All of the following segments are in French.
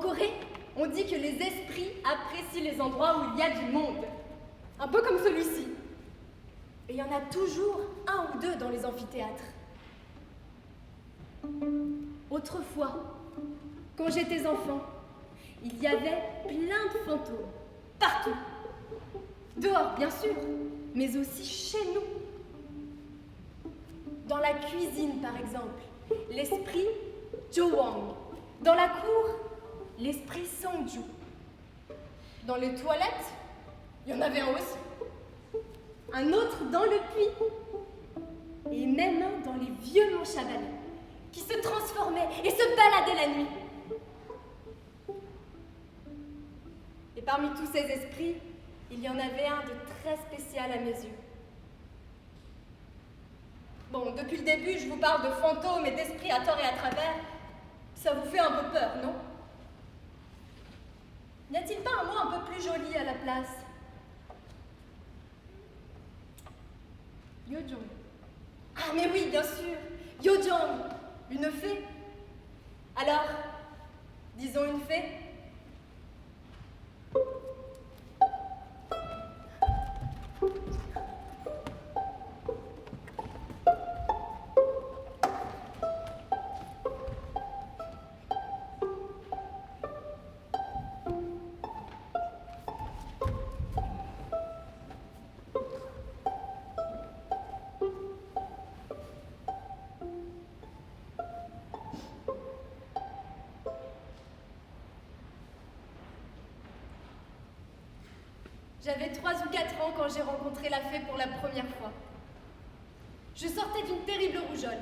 Corée, on dit que les esprits apprécient les endroits où il y a du monde. Un peu comme celui-ci. Et il y en a toujours un ou deux dans les amphithéâtres. Autrefois, quand j'étais enfant, il y avait plein de fantômes, partout. Dehors, bien sûr, mais aussi chez nous. Dans la cuisine, par exemple, l'esprit Jowang. Dans la cour, l'esprit Songju. Dans les toilettes, il y en avait un aussi. Un autre dans le puits. Et même un dans les vieux monts Chabanais, qui se transformait et se baladait la nuit. Et parmi tous ces esprits, il y en avait un de très spécial à mes yeux. Bon, depuis le début, je vous parle de fantômes et d'esprits à tort et à travers. Ça vous fait un peu peur, non? N'y a-t-il pas un mot un peu plus joli à la place? Yojong. Ah, mais oui, bien sûr, Yojong, une fée. Alors, disons une fée. J'avais 3 ou 4 ans quand j'ai rencontré la fée pour la première fois. Je sortais d'une terrible rougeole.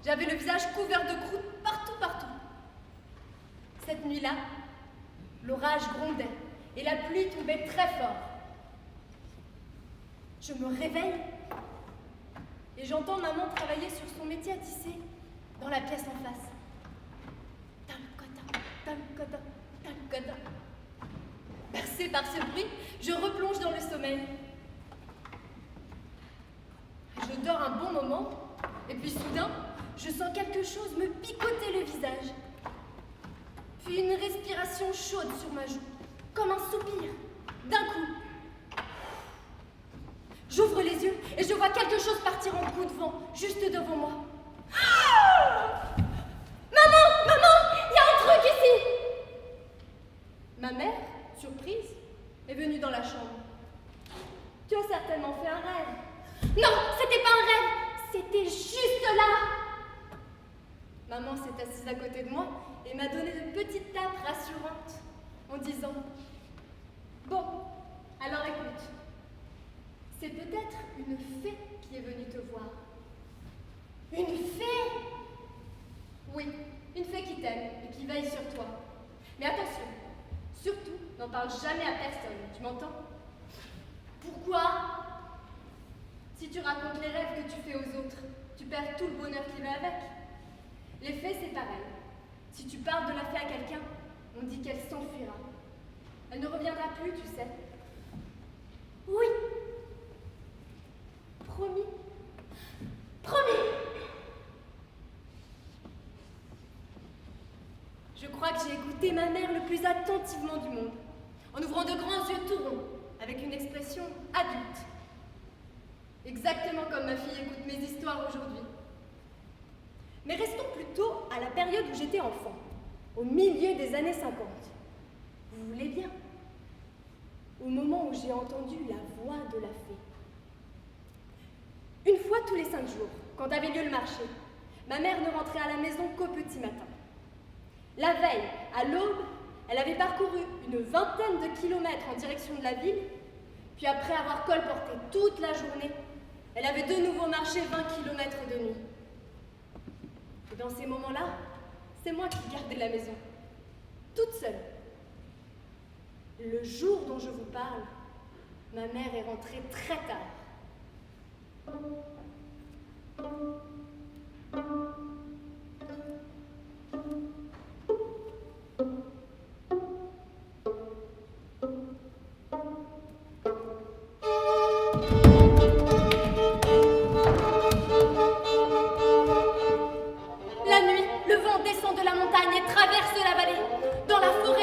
J'avais le visage couvert de croûtes partout. Cette nuit-là, l'orage grondait et la pluie tombait très fort. Je me réveille et j'entends maman travailler sur son métier à tisser dans la pièce en face. Talcota. Bercée par ce bruit, je replonge dans le sommeil. Je dors un bon moment, et puis soudain, je sens quelque chose me picoter le visage. Puis une respiration chaude sur ma joue, comme un soupir, d'un coup. J'ouvre les yeux et je vois quelque chose partir en coup de vent, juste devant moi. Ah! Maman, il y a un truc ici! Ma mère, surprise, est venue dans la chambre. Tu as certainement fait un rêve. Non, c'était pas un rêve, c'était juste là. Maman s'est assise à côté de moi et m'a donné de petites tapes rassurantes en disant « Bon, alors écoute, c'est peut-être une fée qui est venue te voir. » Une fée? Oui, une fée qui t'aime et qui veille sur toi. Mais attention, surtout, n'en parle jamais à personne, tu m'entends? Pourquoi? Si tu racontes les rêves que tu fais aux autres, tu perds tout le bonheur qui va avec. Les fées, c'est pareil. Si tu parles de la fée à quelqu'un, on dit qu'elle s'enfuira. Elle ne reviendra plus, tu sais. Oui. Promis. Promis. Je crois que j'ai écouté ma mère le plus attentivement du monde, en ouvrant de grands yeux tout ronds, avec une expression adulte. Exactement comme ma fille écoute mes histoires aujourd'hui. Mais restons plutôt à la période où j'étais enfant, au milieu des années 50. Vous voulez bien? Au moment où j'ai entendu la voix de la fée. Une fois tous les 5 jours, quand avait lieu le marché, ma mère ne rentrait à la maison qu'au petit matin. La veille, à l'aube, elle avait parcouru une vingtaine de kilomètres en direction de la ville, puis après avoir colporté toute la journée, elle avait de nouveau marché 20 kilomètres de nuit. Et dans ces moments-là, c'est moi qui gardais la maison, toute seule. Le jour dont je vous parle, ma mère est rentrée très tard. La nuit, le vent descend de la montagne et traverse la vallée. Dans la forêt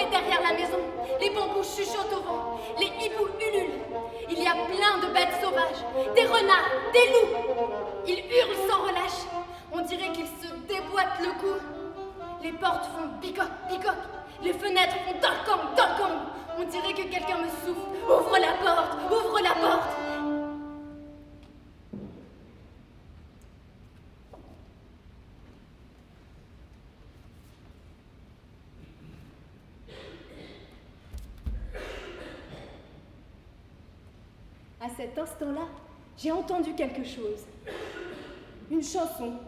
des loups. Ils hurlent sans relâche. On dirait qu'ils se déboîtent le cou. Les portes font bicoc, bicoc. Les fenêtres font dolcang, dolcang. On dirait que quelqu'un me souffle. Ouvre la porte, ouvre la porte. À cet instant-là, j'ai entendu quelque chose. Une chanson.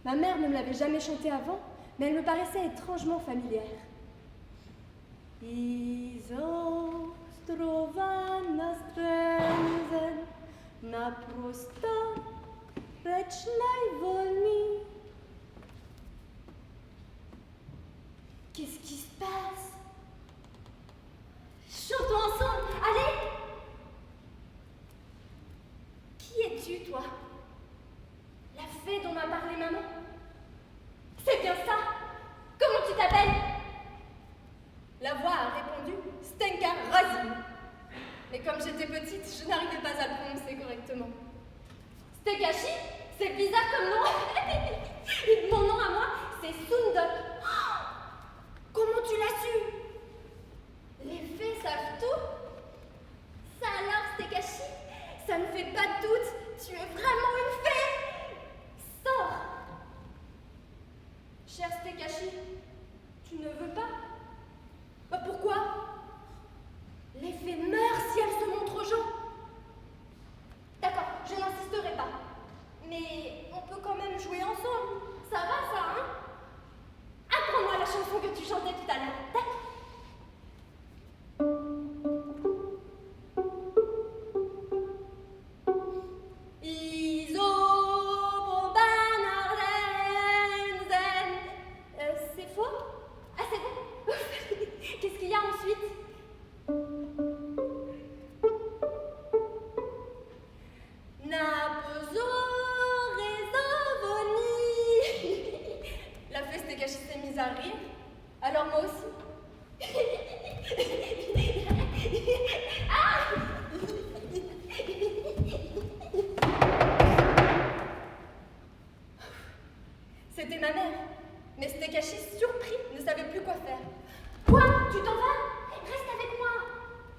Ma mère ne me l'avait jamais chantée avant, mais elle me paraissait étrangement familière. Izo strovana strenzen na prosta rečnaj volni. Qu'est-ce qui se passe? Chantons ensemble, allez! Qui es-tu, toi? La fée dont m'a parlé maman? C'est bien ça! Comment tu t'appelles? La voix a répondu Stenka Razin. Mais comme j'étais petite, je n'arrivais pas à le prononcer correctement. Stekashi, c'est bizarre comme nom. Mon nom à moi, c'est Sundok. Oh, comment tu l'as su? Les fées savent tout. Ça alors, Stekashi, ça ne fait pas de doute. Tu es vraiment une fée. Sors. Cher Stekashi, tu ne veux pas? Bah pourquoi? Les fées meurent si elles se montrent aux gens. D'accord, je n'insisterai pas. Mais on peut quand même jouer ensemble. Ça va, ça, hein? Apprends-moi la chanson que tu chantais tout à l'heure. D'accord? C'est faux? Ah, c'est bon? Qu'est-ce qu'il y a ensuite? La fée Stekashi s'est mise à rire, alors moi aussi. Ah! C'était ma mère, mais Stekashi, surpris, ne savait plus quoi faire. Quoi? Tu t'en vas? Reste avec moi.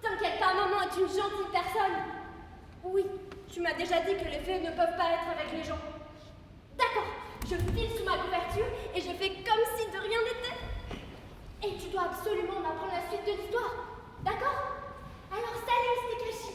T'inquiète pas, maman est une gentille personne. Oui, tu m'as déjà dit que les fées ne peuvent pas être avec les gens. D'accord, je file sous ma couverture et je fais comme si de rien n'était. Et tu dois absolument m'apprendre la suite de l'histoire. D'accord? Alors salut Stekashi.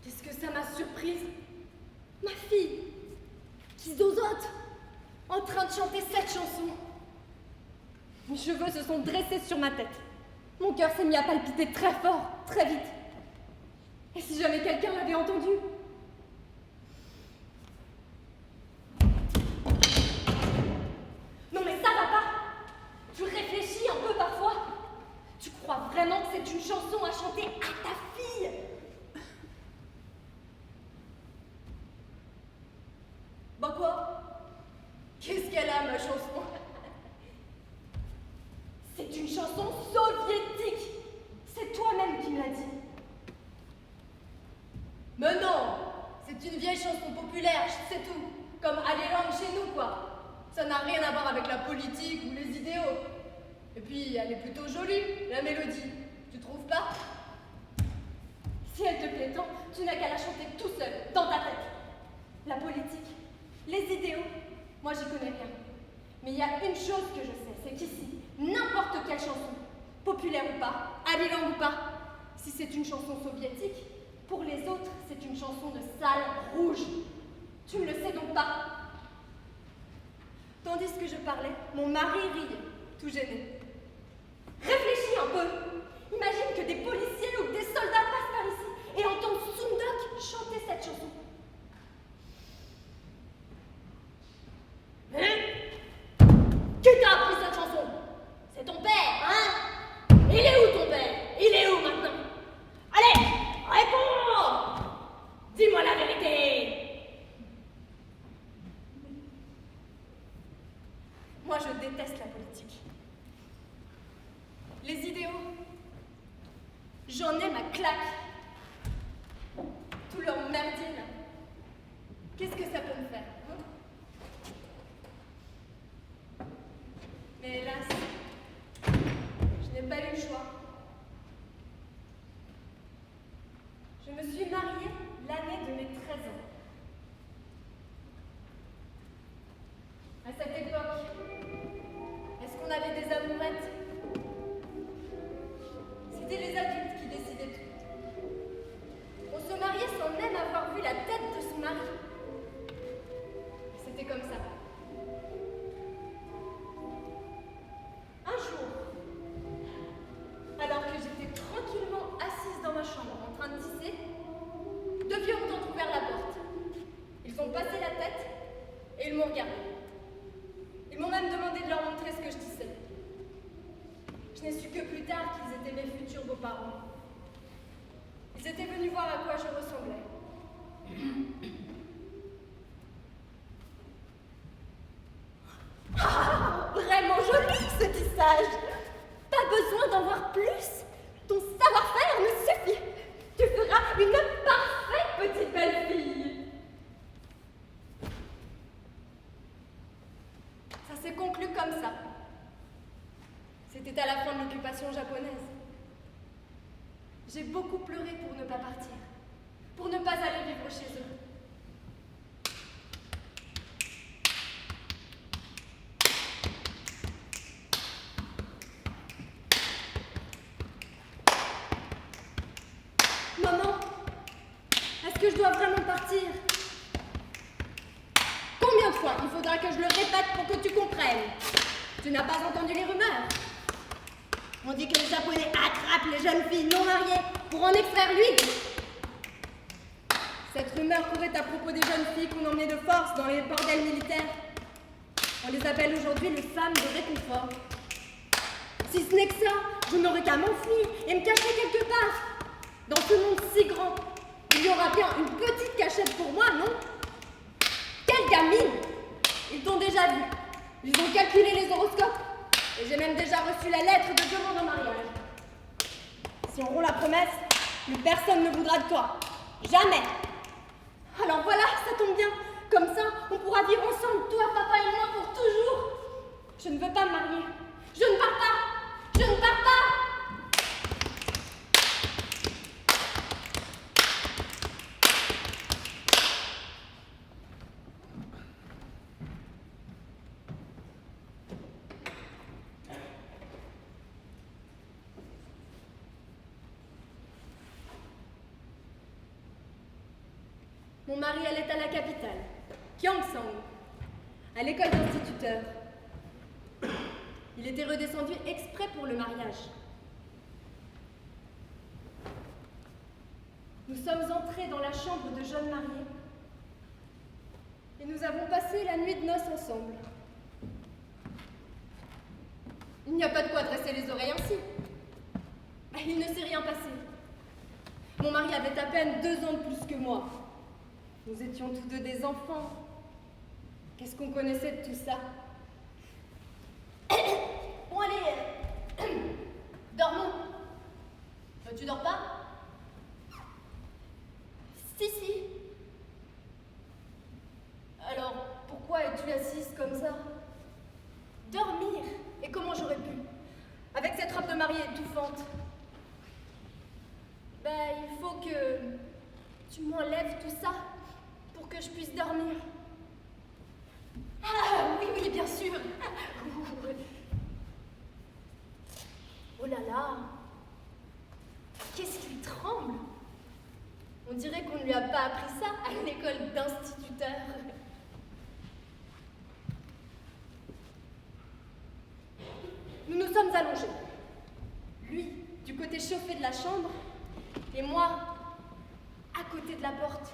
Qu'est-ce que ça m'a surprise? Ma fille, qui zozote, en train de chanter cette chanson. Mes cheveux se sont dressés sur ma tête. Mon cœur s'est mis à palpiter très fort, très vite. Et si jamais quelqu'un l'avait entendu? Non mais ça va pas! Tu réfléchis un peu parfois? Tu crois vraiment que c'est une chanson à chanter à ta fille? Bah quoi? Qu'est-ce qu'elle a, ma chanson? C'est une chanson soviétique! C'est toi-même qui me l'as dit. Mais non! C'est une vieille chanson populaire, c'est tout. Comme Allez langue chez nous, quoi. Ça n'a rien à voir avec la politique ou les idéaux. Et puis, elle est plutôt jolie, la mélodie. Tu trouves pas? Si elle te plaît tant, tu n'as qu'à la chanter tout seul, dans ta tête. La politique, les idéaux, moi j'y connais rien. Mais il y a une chose que je sais, c'est qu'ici, n'importe quelle chanson, populaire ou pas, habilant ou pas, si c'est une chanson soviétique, pour les autres, c'est une chanson de salle rouge. Tu ne le sais donc pas. Tandis que je parlais, mon mari riait, tout gêné. Réfléchis un peu. Imagine que des policiers ou des soldats passent par ici et entendent Sundok chanter cette chanson. Qui t'a appris cette chanson? C'est ton père, hein? Il est où ton père? Il est où maintenant? Allez, réponds! Dis-moi la vérité. Moi, je déteste la politique. Les idéaux, j'en ai ma claque. Tout leur merdier, là. Qu'est-ce que ça peut me faire, hein? Mais hélas, je n'ai pas eu le choix. Je me suis mariée l'année de mes 13 ans. À cette époque, est-ce qu'on avait des amourettes? C'était les adultes qui décidaient tout. On se mariait sans même avoir vu la tête de son mari. C'était comme ça. Un jour, alors que j'étais tranquillement assise dans ma chambre en train de tisser, deux vieux ont entrouvert la porte. Ils ont passé la tête et ils m'ont regardé. Ils m'ont même demandé de leur montrer ce que je tissais. Je n'ai su que plus tard qu'ils étaient mes futurs beaux-parents. Ils étaient venus voir à quoi je ressemblais. Ah, vraiment joli ce tissage! Pas besoin d'en voir plus. Ton savoir-faire me suffit. Tu feras une parfaite petite belle-fille. Ça s'est conclu comme ça. C'était à la fin de l'occupation japonaise. J'ai beaucoup pleuré pour ne pas partir, pour ne pas aller vivre chez eux. Maman, est-ce que je dois vraiment partir? Combien de fois il faudra que je le répète pour que tu comprennes? Tu n'as pas entendu les rumeurs? On dit que les Japonais attrapent les jeunes filles non mariées pour en extraire l'huile. Cette rumeur courait à propos des jeunes filles qu'on emmenait de force dans les bordels militaires. On les appelle aujourd'hui les femmes de réconfort. Si ce n'est que ça, je n'aurais qu'à m'enfuir et me cacher quelque part. Dans ce monde si grand, il y aura bien une petite cachette pour moi, non? Quelle gamine! Ils t'ont déjà vu. Ils ont calculé les horoscopes. Et j'ai même déjà reçu la lettre de demande en mariage. Si on rompt la promesse, plus personne ne voudra de toi. Jamais. Alors voilà, ça tombe bien. Comme ça, on pourra vivre ensemble, toi, papa et moi, pour toujours. Je ne veux pas me marier. Je ne pars pas. Je ne pars pas. Mon mari allait à la capitale, Pyeongchang, à l'école d'instituteurs. Il était redescendu exprès pour le mariage. Nous sommes entrés dans la chambre de jeunes mariés et nous avons passé la nuit de noces ensemble. Il n'y a pas de quoi dresser les oreilles ainsi. Il ne s'est rien passé. Mon mari avait à peine 2 ans de plus que moi. Nous étions tous deux des enfants. Qu'est-ce qu'on connaissait de tout ça? Bon, allez, dormons. Tu dors pas? Si. Alors, pourquoi es-tu assise comme ça? Dormir? Et comment j'aurais pu? plaidoiries étouffantes. Ben, il faut que tu m'enlèves tout ça pour que je puisse dormir. Ah, oui, oui, bien sûr. Oh là là, qu'est-ce qu'il tremble. On dirait qu'on ne lui a pas appris ça à l'école d'instituteur. Nous nous sommes allongés. Lui, du côté chauffé de la chambre, et moi, à côté de la porte.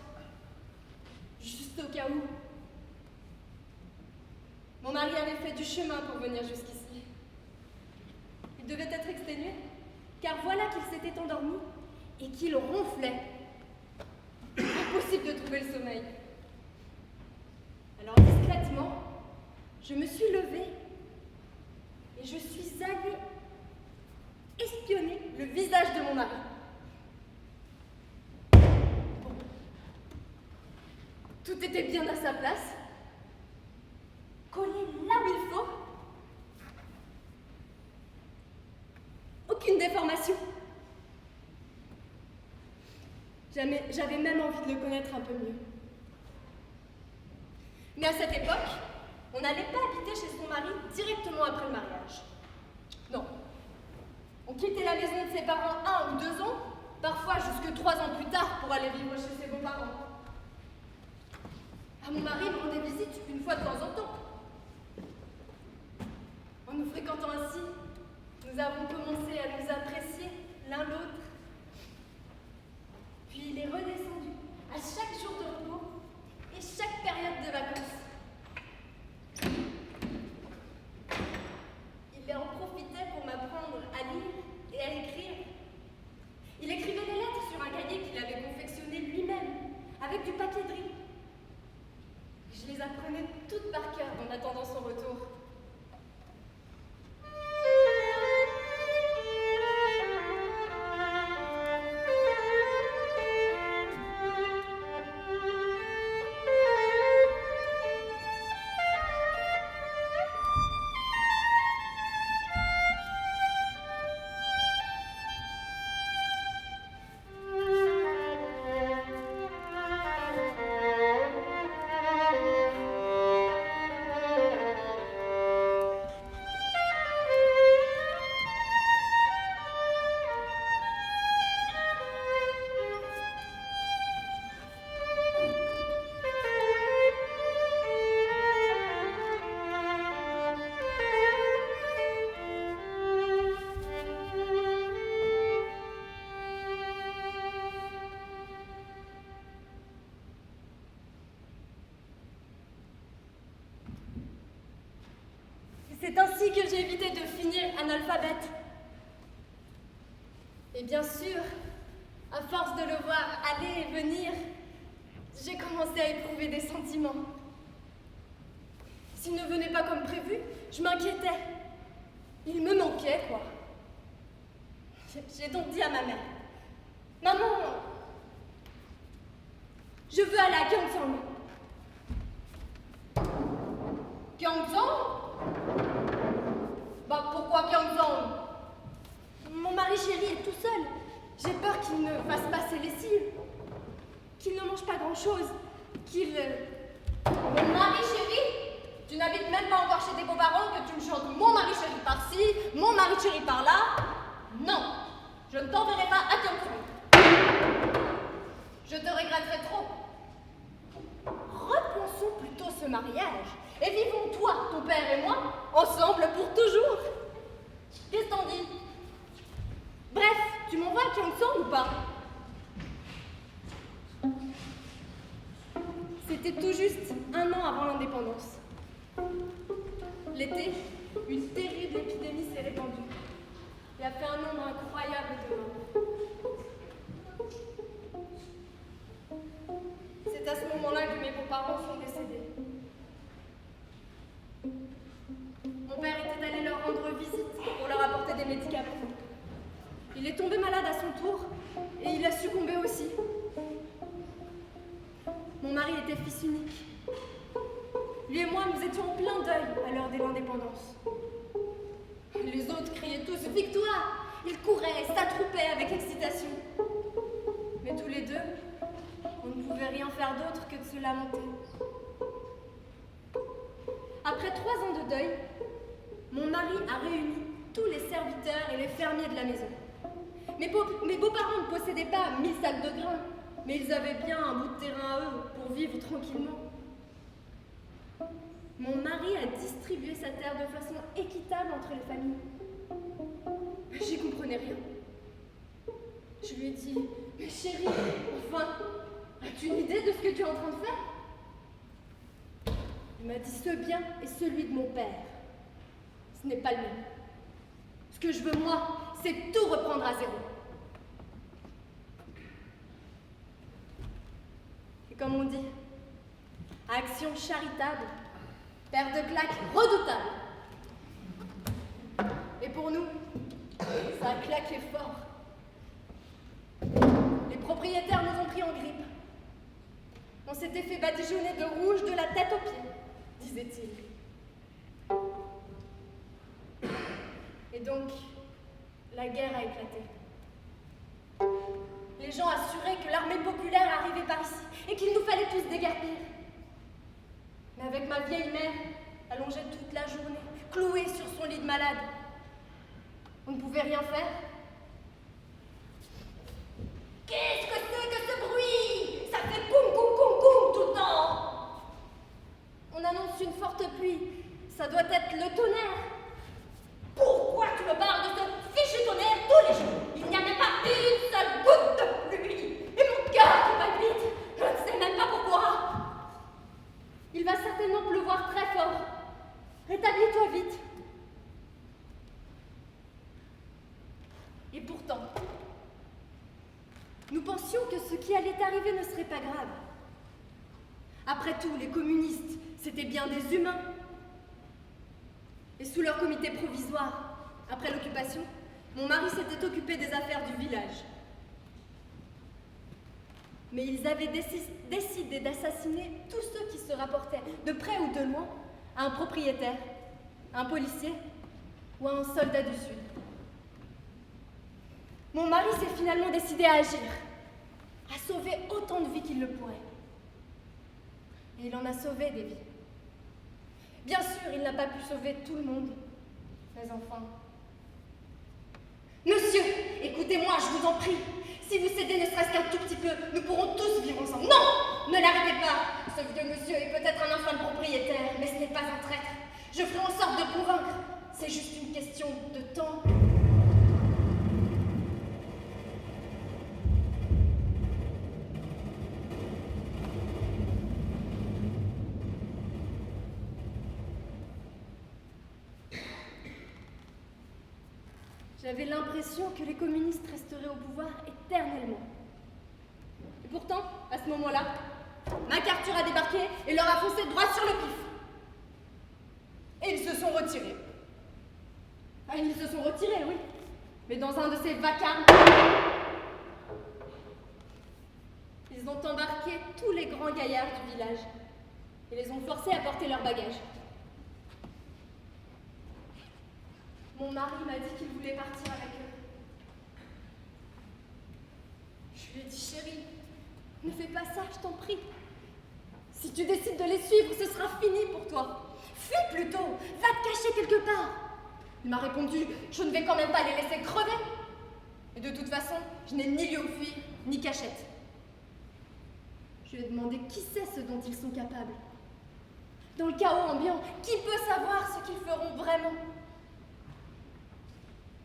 Juste au cas où. Mon mari avait fait du chemin pour venir jusqu'ici. Il devait être exténué, car voilà qu'il s'était endormi et qu'il ronflait. Impossible de trouver le sommeil. Alors discrètement, je me suis levée et je suis allée espionner le visage de mon mari. Bon. Tout était bien à sa place, collé là où il faut. Aucune déformation. J'avais même envie de le connaître un peu mieux. Mais à cette époque, on n'allait pas habiter chez son mari directement après le mariage. Non. On quittait la maison de ses parents 1 ou 2 ans, parfois jusque 3 ans plus tard pour aller vivre chez ses beaux-parents. Mon mari me rendait visite une fois de temps en temps. En nous fréquentant ainsi, nous avons commencé à nous apprécier l'un l'autre. Puis il est redescendu à chaque jour de repos et chaque période de vacances. Il en profitait pour m'apprendre à lire et à écrire. Il écrivait des lettres sur un cahier qu'il avait confectionné lui-même, avec du papier de riz. Je les apprenais toutes par cœur en attendant son retour. C'est ainsi que j'ai évité de finir analphabète. Et bien sûr, à force de le voir aller et venir, j'ai commencé à éprouver des sentiments. S'il ne venait pas comme prévu, je m'inquiétais. Il me manquait, quoi. J'ai donc dit à ma mère, « Maman, je veux aller à Gyeongsang. » Gyeongsang? Bah pourquoi Gyeongsang? Mon mari chéri est tout seul. J'ai peur qu'il ne fasse pas ses lessives, qu'il ne mange pas grand-chose, qu'il... Mon mari chéri? Tu n'habites même pas encore chez tes beaux-parents que tu me chantes mon mari chéri par-ci, mon mari chéri par-là? Non, je ne t'enverrai pas à Gyeongsang. Je te regretterai trop. Repensons plutôt ce mariage et vivons toi, ton père et moi, ensemble pour toujours. Qu'est-ce t'en dis? Bref, tu m'envoies à Gyeongsang ou pas? C'était tout juste 1 an avant l'indépendance. L'été, une terrible épidémie s'est répandue et a fait un nombre incroyable de morts. C'est à ce moment-là que mes beaux-parents sont décédés. Mon père était allé leur rendre visite pour leur apporter des médicaments. Il est tombé malade à son tour et il a succombé aussi. Mon mari était fils unique. Lui et moi, nous étions en plein deuil à l'heure de l'indépendance. Les autres criaient tous « Victoire ! ils couraient, s'attroupaient avec excitation. Mais tous les deux, on ne pouvait rien faire d'autre que de se lamenter. Après 3 ans de deuil, mon mari a réuni tous les serviteurs et les fermiers de la maison. Mes beaux-parents ne possédaient pas 1000 sacs de grains, mais ils avaient bien un bout de terrain à eux pour vivre tranquillement. Mon mari a distribué sa terre de façon équitable entre les familles. J'y comprenais rien. Je lui ai dit, mais chérie, enfin, as-tu une idée de ce que tu es en train de faire? Il m'a dit, ce bien est celui de mon père. Ce n'est pas le mien. Ce que je veux, moi, c'est tout reprendre à zéro. Et comme on dit, action charitable, paire de claques redoutable. Et pour nous, ça a claqué fort. Les propriétaires nous ont pris en grippe. On s'était fait badigeonner de rouge de la tête aux pieds, disait-il. Et donc, la guerre a éclaté. Les gens assuraient que l'armée populaire arrivait par ici et qu'il nous fallait tous déguerpir. Mais avec ma vieille mère, allongée toute la journée, clouée sur son lit de malade, on ne pouvait rien faire. Qu'est-ce que c'est que ce bruit? Ça fait coum coum coum coum tout le temps. On annonce une forte pluie. Ça doit être le tonnerre. Pourquoi tu me parles de ce fichu tonnerre tous les jours? Il n'y a même pas une seule goutte de pluie. Et mon cœur qui palpite. Je ne sais même pas pourquoi. Il va certainement pleuvoir très fort. Rétablis-toi vite. Et pourtant, nous pensions que ce qui allait arriver ne serait pas grave. Après tout, les communistes, c'était bien des humains. Et sous leur comité provisoire, après l'occupation, mon mari s'était occupé des affaires du village. Mais ils avaient décidé d'assassiner tous ceux qui se rapportaient, de près ou de loin, à un propriétaire, à un policier ou à un soldat du Sud. Mon mari s'est finalement décidé à agir, à sauver autant de vies qu'il le pourrait. Et il en a sauvé des vies. Bien sûr, il n'a pas pu sauver tout le monde, mais enfin... Monsieur, écoutez-moi, je vous en prie. Si vous cédez ne serait-ce qu'un tout petit peu, nous pourrons tous vivre ensemble. Non! Ne l'arrêtez pas. Ce vieux monsieur est peut-être un infâme propriétaire, mais ce n'est pas un traître. Je ferai en sorte de convaincre. C'est juste une question de temps. J'avais l'impression que les communistes resteraient au pouvoir éternellement. Et pourtant, à ce moment-là, MacArthur a débarqué et leur a foncé droit sur le pif. Et ils se sont retirés. Ah, ils se sont retirés, oui. Mais dans un de ces vacarmes, ils ont embarqué tous les grands gaillards du village et les ont forcés à porter leurs bagages. Mon mari m'a dit qu'il voulait partir avec eux. Je lui ai dit, chérie, ne fais pas ça, je t'en prie. Si tu décides de les suivre, ce sera fini pour toi. Fuis plutôt, va te cacher quelque part. Il m'a répondu, je ne vais quand même pas les laisser crever. Et de toute façon, je n'ai ni lieu où fuir, ni cachette. Je lui ai demandé qui sait ce dont ils sont capables. Dans le chaos ambiant, qui peut savoir ce qu'ils feront vraiment?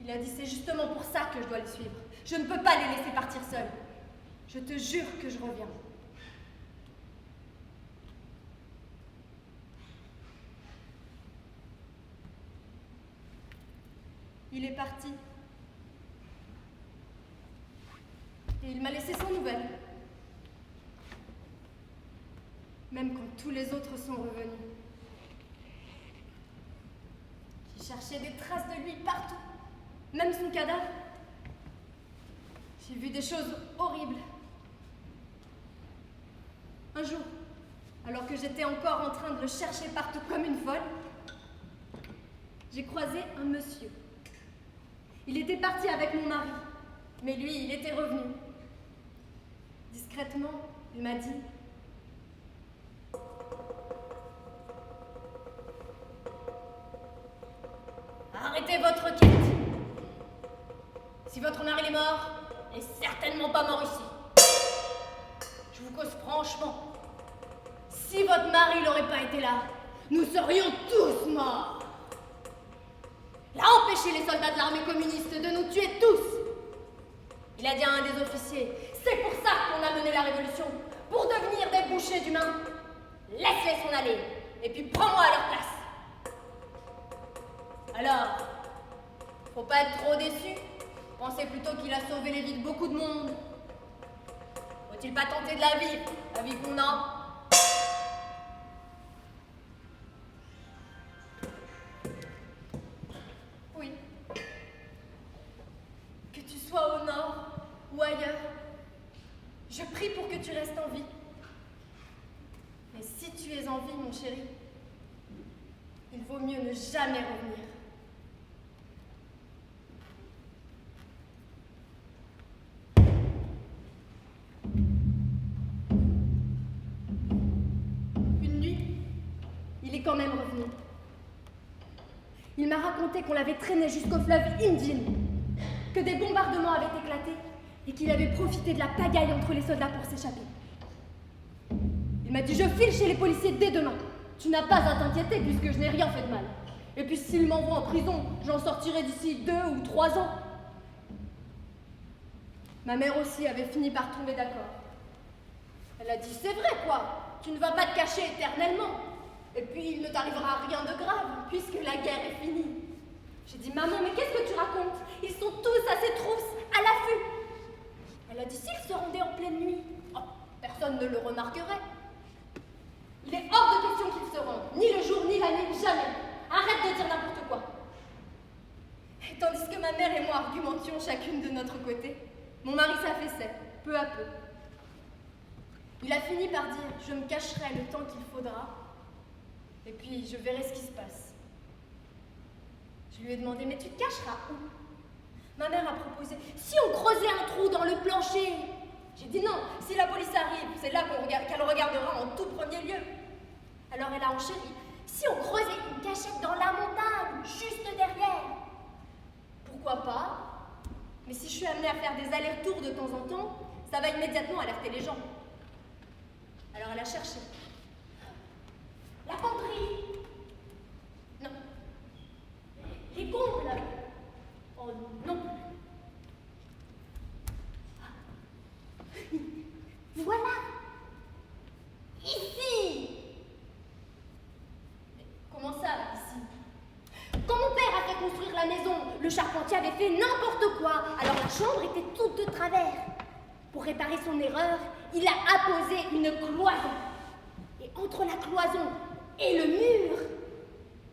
Il a dit, c'est justement pour ça que je dois les suivre. Je ne peux pas les laisser partir seuls. Je te jure que je reviens. Il est parti. Et il m'a laissé sans nouvelles. Même quand tous les autres sont revenus. J'ai cherché des traces de lui partout. Même son cadavre. J'ai vu des choses horribles. Un jour, alors que j'étais encore en train de le chercher partout comme une folle, j'ai croisé un monsieur. Il était parti avec mon mari, mais lui, il était revenu. Discrètement, il m'a dit: arrêtez votre quête. Si votre mari est mort, il n'est certainement pas mort ici. Je vous cause franchement, si votre mari n'aurait pas été là, nous serions tous morts. Il a empêché les soldats de l'armée communiste de nous tuer tous. Il a dit à un des officiers: c'est pour ça qu'on a mené la révolution, pour devenir des bouchers d'humains. Laisse-les s'en aller, et puis prends-moi à leur place. Alors, faut pas être trop déçu. Pensez plutôt qu'il a sauvé les vies de beaucoup de monde. Faut-il pas tenter de la vie qu'on a? Oui. Que tu sois au nord ou ailleurs, je prie pour que tu restes en vie. Mais si tu es en vie, mon chéri, il vaut mieux ne jamais revenir. Une nuit, il est quand même revenu. Il m'a raconté qu'on l'avait traîné jusqu'au fleuve Indien, que des bombardements avaient éclaté et qu'il avait profité de la pagaille entre les soldats pour s'échapper. Il m'a dit: je file chez les policiers dès demain. Tu n'as pas à t'inquiéter puisque je n'ai rien fait de mal. Et puis s'ils m'envoient en prison, j'en sortirai d'ici 2 ou 3 ans. Ma mère aussi avait fini par tomber d'accord. Elle a dit: c'est vrai quoi, tu ne vas pas te cacher éternellement. Et puis il ne t'arrivera rien de grave puisque la guerre est finie. J'ai dit: maman, mais qu'est-ce que tu racontes? Ils sont tous à ces trousses, à l'affût. Elle a dit: s'ils se rendaient en pleine nuit, oh, personne ne le remarquerait. Il est hors de question qu'ils se rendent, ni le jour, ni la nuit, jamais. Arrête de dire n'importe quoi. Et tandis que ma mère et moi argumentions chacune de notre côté, mon mari s'affaissait, peu à peu. Il a fini par dire: je me cacherai le temps qu'il faudra, et puis je verrai ce qui se passe. Je lui ai demandé: mais tu te cacheras où? Ma mère a proposé: si on creusait un trou dans le plancher. J'ai dit: non, si la police arrive, c'est là qu'elle regardera en tout premier lieu. Alors elle a enchéri: si on creusait une cachette dans la montagne, juste derrière. Pourquoi pas? Mais si je suis amenée à faire des allers-retours de temps en temps, ça va immédiatement alerter les gens. Alors elle a cherché. La penderie. Non. Les combles. Oh non. Voilà. Ici. Mais comment ça, ici? Quand mon père a fait construire la maison, le charpentier avait fait n'importe quoi. Alors la chambre était toute de travers. Pour réparer son erreur, il a apposé une cloison. Et entre la cloison et le mur,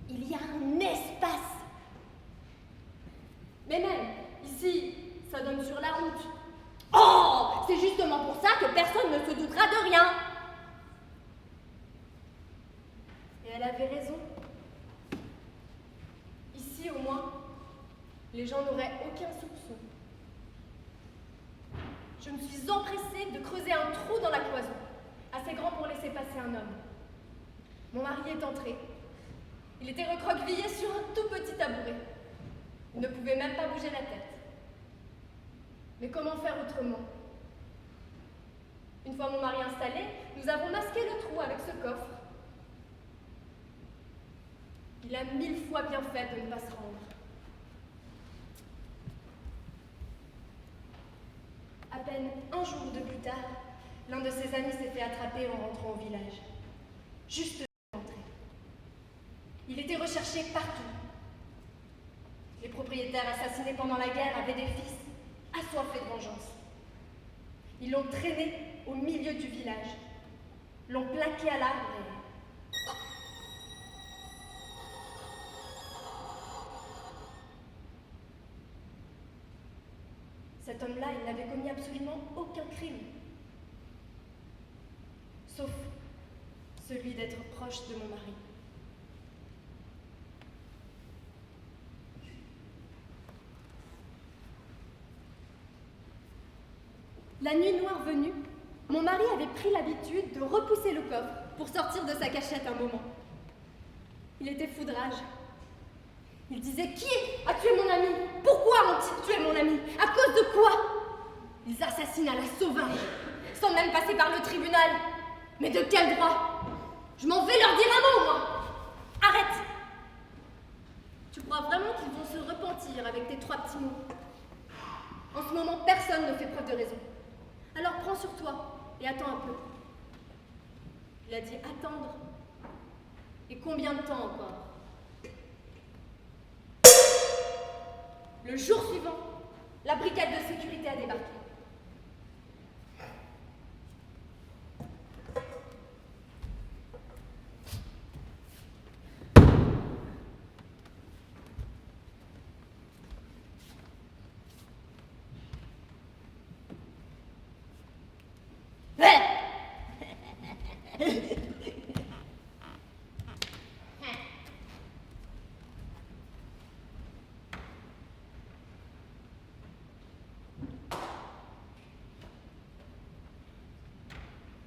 il y a un espace. Mais même, ici, ça donne sur la route. Oh, c'est justement pour ça que personne ne se doutera de rien. Et elle avait raison. Ici, au moins, les gens n'auraient aucun soupçon. Je me suis empressée de creuser un trou dans la cloison, assez grand pour laisser passer un homme. Mon mari est entré. Il était recroquevillé sur un tout petit tabouret. Il ne pouvait même pas bouger la tête. Mais comment faire autrement? Une fois mon mari installé, nous avons masqué le trou avec ce coffre. Il a 1000 fois bien fait de ne pas se rendre. À peine un jour ou deux plus tard, l'un de ses amis s'est fait attraper en rentrant au village. Juste avant d'entrer. Il était recherché partout. Les propriétaires assassinés pendant la guerre avaient des fils assoiffés de vengeance. Ils l'ont traîné au milieu du village, l'ont plaqué à l'arbre et... Cet homme-là, il n'avait commis absolument aucun crime. Sauf celui d'être proche de mon mari. La nuit noire venue, mon mari avait pris l'habitude de repousser le coffre pour sortir de sa cachette un moment. Il était foudrage. Il disait: qui a tué mon ami? Pourquoi ont-ils tué mon ami? À cause de quoi? Ils assassinent à la sauvage, sans même passer par le tribunal. Mais de quel droit? Je m'en vais leur dire un mot, moi. Arrête! Tu crois vraiment qu'ils vont se repentir avec tes 3 petits mots? En ce moment, personne ne fait preuve de raison. Alors prends sur toi et attends un peu. Il a dit attendre. Et combien de temps encore? Le jour suivant, la brigade de sécurité a débarqué.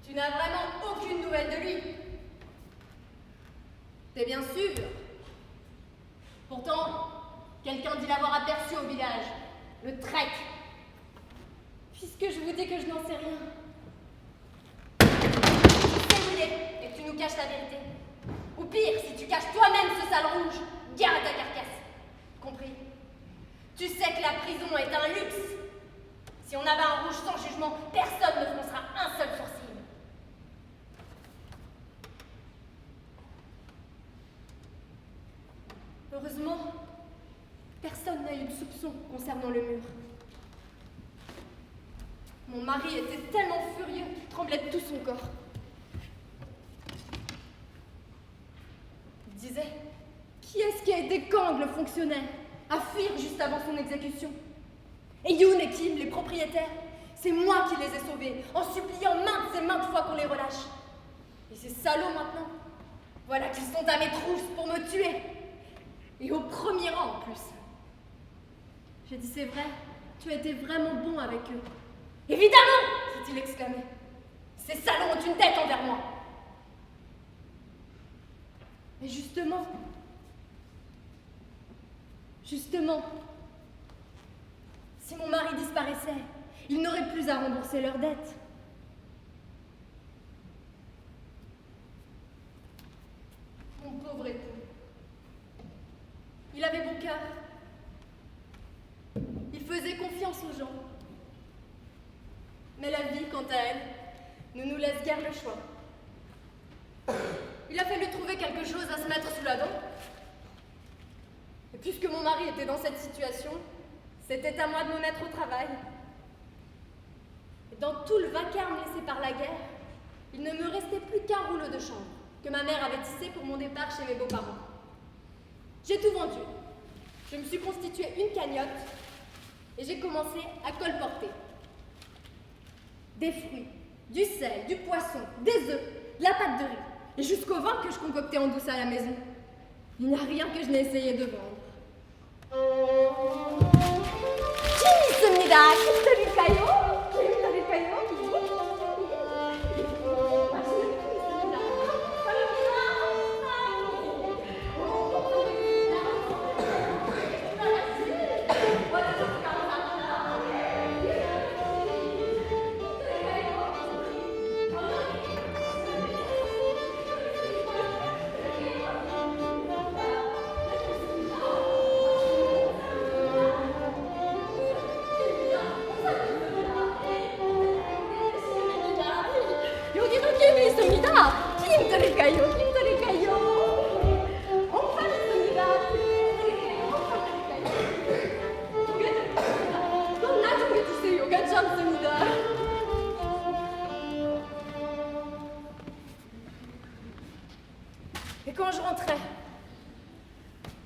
Tu n'as vraiment aucune nouvelle de lui. T'es bien sûr. Pourtant, quelqu'un dit l'avoir aperçu au village. Le trek. Puisque je vous dis que je n'en sais rien. Tu sais où il est et tu nous caches la vérité. Ou pire, si tu caches toi-même ce sale rouge, garde ta carcasse. Compris? Tu sais que la prison est un luxe. Si on avait un rouge sans jugement, personne ne froncera un seul sourcil. Heureusement, personne n'a eu de soupçon concernant le mur. Mon mari était tellement furieux qu'il tremblait de tout son corps. Il disait: qui est-ce qui a aidé Kang, le fonctionnaire, à fuir juste avant son exécution? Et Yoon et Kim, les propriétaires, c'est moi qui les ai sauvés, en suppliant maintes et maintes fois qu'on les relâche. Et ces salauds maintenant, voilà qu'ils sont à mes trousses pour me tuer. Et au premier rang en plus. J'ai dit: c'est vrai, tu as été vraiment bon avec eux. Évidemment, s'est-il exclamé. Ces salauds ont une tête envers moi. Mais justement, si mon mari disparaissait, ils n'auraient plus à rembourser leurs dettes. Mon pauvre époux. Il avait bon cœur. Il faisait confiance aux gens. Mais la vie, quant à elle, ne nous laisse guère le choix. Il a fallu trouver quelque chose à se mettre sous la dent. Et puisque mon mari était dans cette situation, c'était à moi de me mettre au travail. Et dans tout le vacarme laissé par la guerre, il ne me restait plus qu'un rouleau de chanvre que ma mère avait tissé pour mon départ chez mes beaux-parents. J'ai tout vendu. Je me suis constitué une cagnotte et j'ai commencé à colporter. Des fruits, du sel, du poisson, des œufs, de la pâte de riz, et jusqu'au vin que je concoctais en douce à la maison. Il n'y a rien que je n'ai essayé de vendre. 재밌습니다. 힘드릴까요? 힘드릴까요? Et quand je rentrais,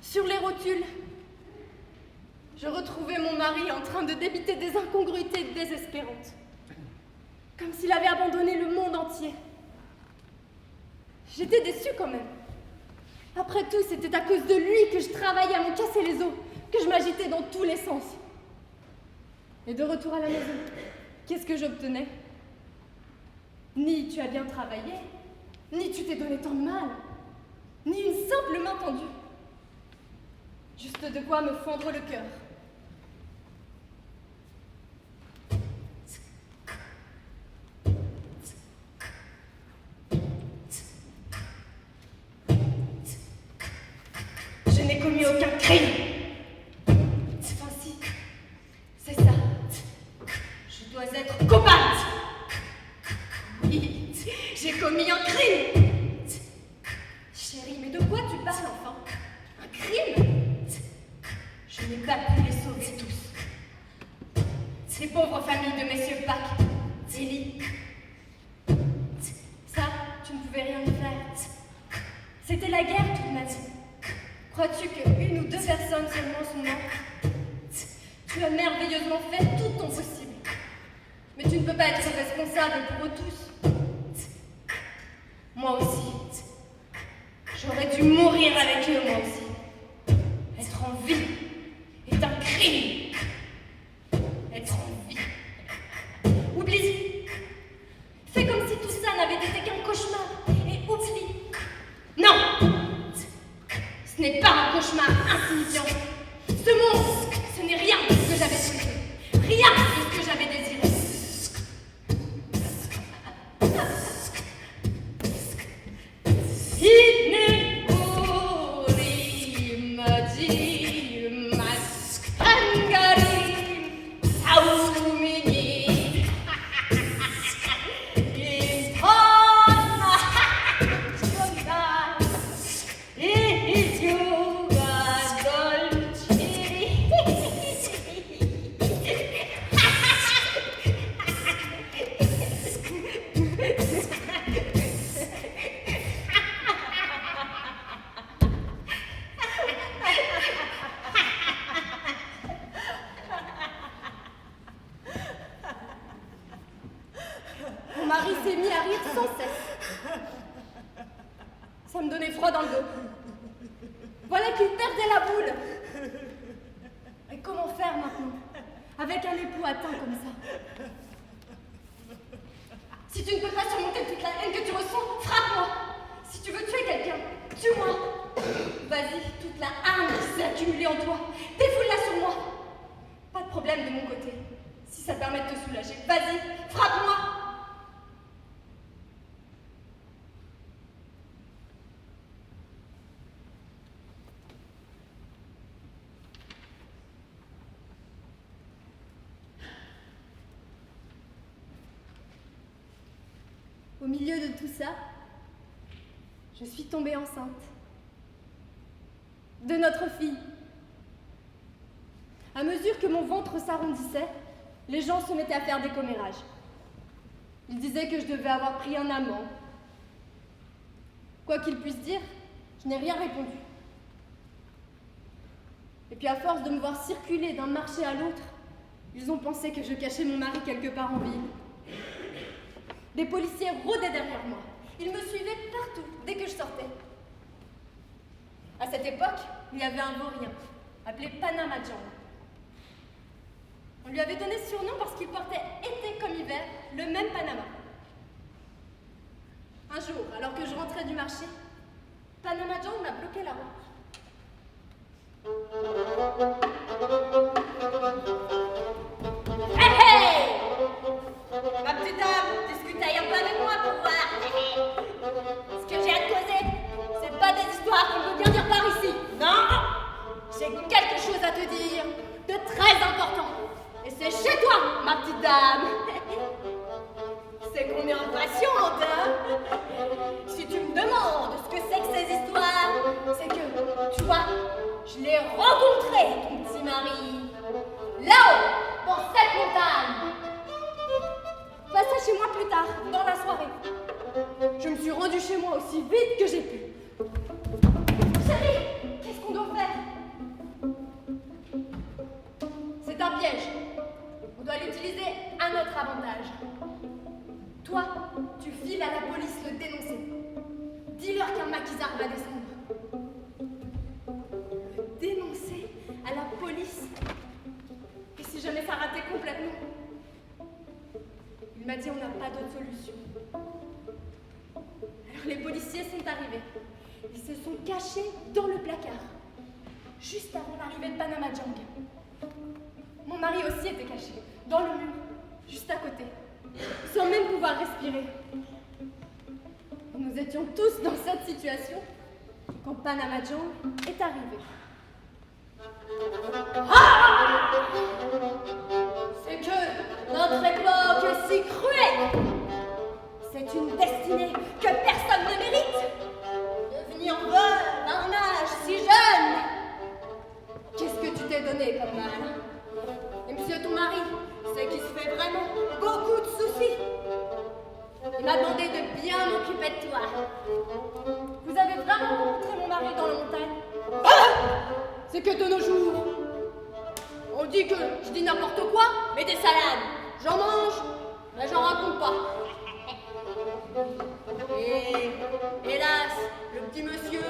sur les rotules, je retrouvais mon mari en train de débiter des incongruités désespérantes, comme s'il avait abandonné le monde entier. J'étais déçue quand même. Après tout, c'était à cause de lui que je travaillais à me casser les os, que je m'agitais dans tous les sens. Et de retour à la maison, qu'est-ce que j'obtenais? Ni tu as bien travaillé, ni tu t'es donné tant de mal, ni une simple main tendue. Juste de quoi me fendre le cœur. Je n'ai commis aucun crime. Enfin si, c'est ça. Je dois être coupable. Oui, j'ai commis un crime. Chérie, mais de quoi tu parles enfin? Un crime? Je n'ai pas pu les sauver tous. Ces pauvres familles de messieurs Pack, Tilly. Ça, tu ne pouvais rien y faire. C'était la guerre toute ma vie. Crois-tu qu'une ou deux personnes seulement sont mortes? Tu as merveilleusement fait tout ton possible. Mais tu ne peux pas être responsable pour eux tous. Moi aussi. J'aurais dû mourir avec eux, moi aussi. Être en vie est un crime. Être en vie. Oublie. Fais comme si tout ça n'avait été qu'un cauchemar. Et oublie. Non! Ce n'est pas un cauchemar insignifiant. Ce monstre, ce n'est rien de ce que j'avais souhaité. Rien de ce que j'avais désiré. Mon mari s'est mis à rire sans cesse. Ça me donnait froid dans le dos. Voilà qu'il perdait la boule. Et comment faire maintenant, avec un époux atteint comme ça? Si tu ne peux pas surmonter toute la haine que tu ressens, frappe-moi. Si tu veux tuer quelqu'un, tue-moi. Vas-y, toute la hargne qui s'est accumulée en toi, défoule-la sur moi. Pas de problème de mon côté, si ça permet de te soulager. Vas-y, frappe-moi. Au milieu de tout ça, je suis tombée enceinte de notre fille. À mesure que mon ventre s'arrondissait, les gens se mettaient à faire des commérages. Ils disaient que je devais avoir pris un amant. Quoi qu'ils puissent dire, je n'ai rien répondu. Et puis à force de me voir circuler d'un marché à l'autre, ils ont pensé que je cachais mon mari quelque part en ville. Des policiers rôdaient derrière moi. Ils me suivaient partout, dès que je sortais. À cette époque, il y avait un vaurien, appelé Panama John. On lui avait donné ce surnom parce qu'il portait, été comme hiver, le même Panama. Un jour, alors que je rentrais du marché, Panama John m'a bloqué la route. Hey, hey! Ma petite dame, discutaille un peu avec moi pour voir. Ce que j'ai à te causer, c'est pas des histoires qu'on peut bien dire par ici. Non! J'ai quelque chose à te dire, de très important. Et c'est chez toi, ma petite dame. C'est qu'on est impatiente, hein? Si tu me demandes ce que c'est que ces histoires, c'est que, tu vois, je l'ai rencontré, ton petit mari. Là-haut, dans cette montagne. Passez chez moi plus tard, dans la soirée. Je me suis rendue chez moi aussi vite que j'ai pu. Chérie, qu'est-ce qu'on doit faire? C'est un piège. On doit l'utiliser à notre avantage. Toi, tu files à la police le dénoncer. Dis-leur qu'un maquisard va descendre. Le dénoncer à la police. Et si jamais ça ratait complètement? Il m'a dit on n'a pas d'autre solution. Alors les policiers sont arrivés. Ils se sont cachés dans le placard, juste avant l'arrivée de Panama Jang. Mon mari aussi était caché, dans le mur, juste à côté, sans même pouvoir respirer. Nous étions tous dans cette situation quand Panama Jang est arrivé. Ah! C'est que notre époque est si cruelle. C'est une destinée que personne ne mérite. Devenir veuve à un âge si jeune. Qu'est-ce que tu t'es donné comme mal? Et monsieur ton mari, c'est qu'il se fait vraiment beaucoup de soucis. Il m'a demandé de bien m'occuper de toi. Vous avez vraiment rencontré mon mari dans la montagne? C'est que de nos jours, on dit que je dis n'importe quoi, mais des salades, j'en mange, mais j'en raconte pas. Et hélas, le petit monsieur,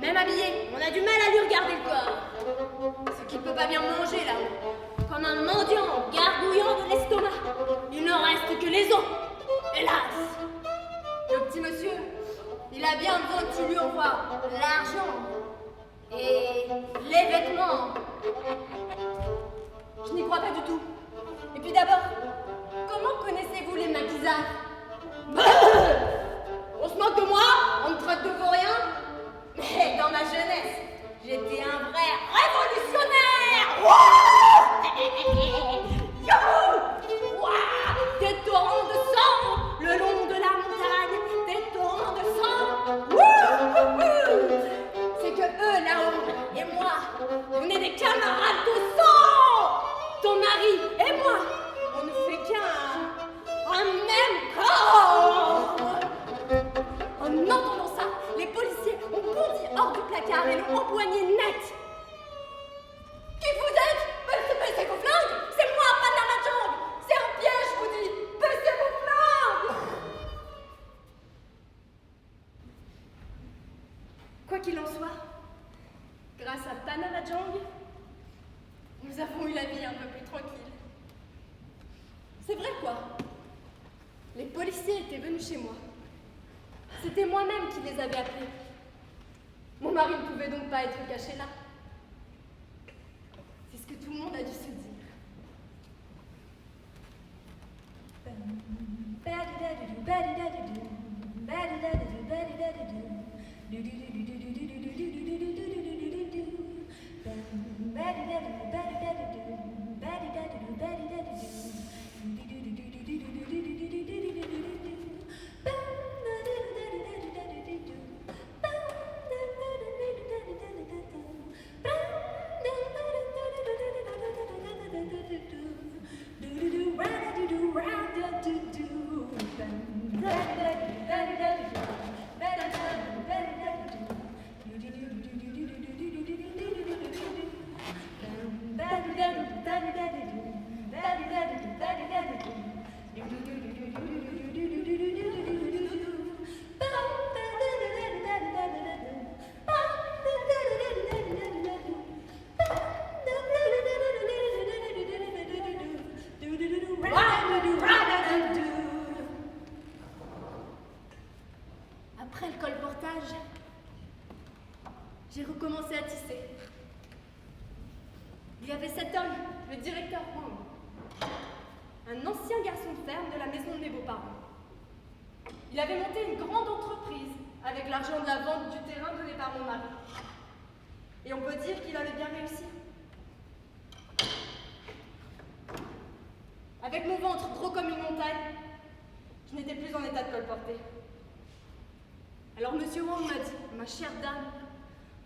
même habillé, on a du mal à lui regarder le corps. C'est qu'il peut pas bien manger là, comme un mendiant gargouillant de l'estomac. Il ne reste que les os, hélas. Le petit monsieur, il a bien besoin que tu lui envoies l'argent et les vêtements. Je n'y crois pas du tout. Et puis d'abord, comment connaissez-vous les maquisards? On se moque de moi? On me traite de vaurien? Mais dans ma jeunesse, j'étais un vrai révolutionnaire! Des torrents de sang le long de la montagne, des torrents de sang. C'est que eux là-haut et moi, on est des camarades de sang. Ton mari et moi, on ne fait qu'un même corps. En entendant ça, les policiers ont bondi hors du placard et l'ont empoigné net. Qui vous êtes? Baissez vos flingues! C'est moi, Panama Jang! C'est un piège, je vous dis! Baissez vos flingues! Quoi qu'il en soit, grâce à Panama Jang, nous avons eu la vie un peu plus tranquille. C'est vrai quoi? Les policiers étaient venus chez moi. C'était moi-même qui les avais appelés. Mon mari ne pouvait donc pas être caché là. C'est ce que tout le monde a dû se dire. Après le colportage, j'ai recommencé à tisser. Il y avait cet homme, le directeur Wang, un ancien garçon de ferme de la maison de mes beaux-parents. Il avait monté une grande entreprise avec l'argent de la vente du terrain donné par mon mari. Et on peut dire qu'il avait bien réussi. Avec mon ventre gros comme une montagne, je n'étais plus en état de colporter. Alors monsieur Wang m'a dit, ma chère dame,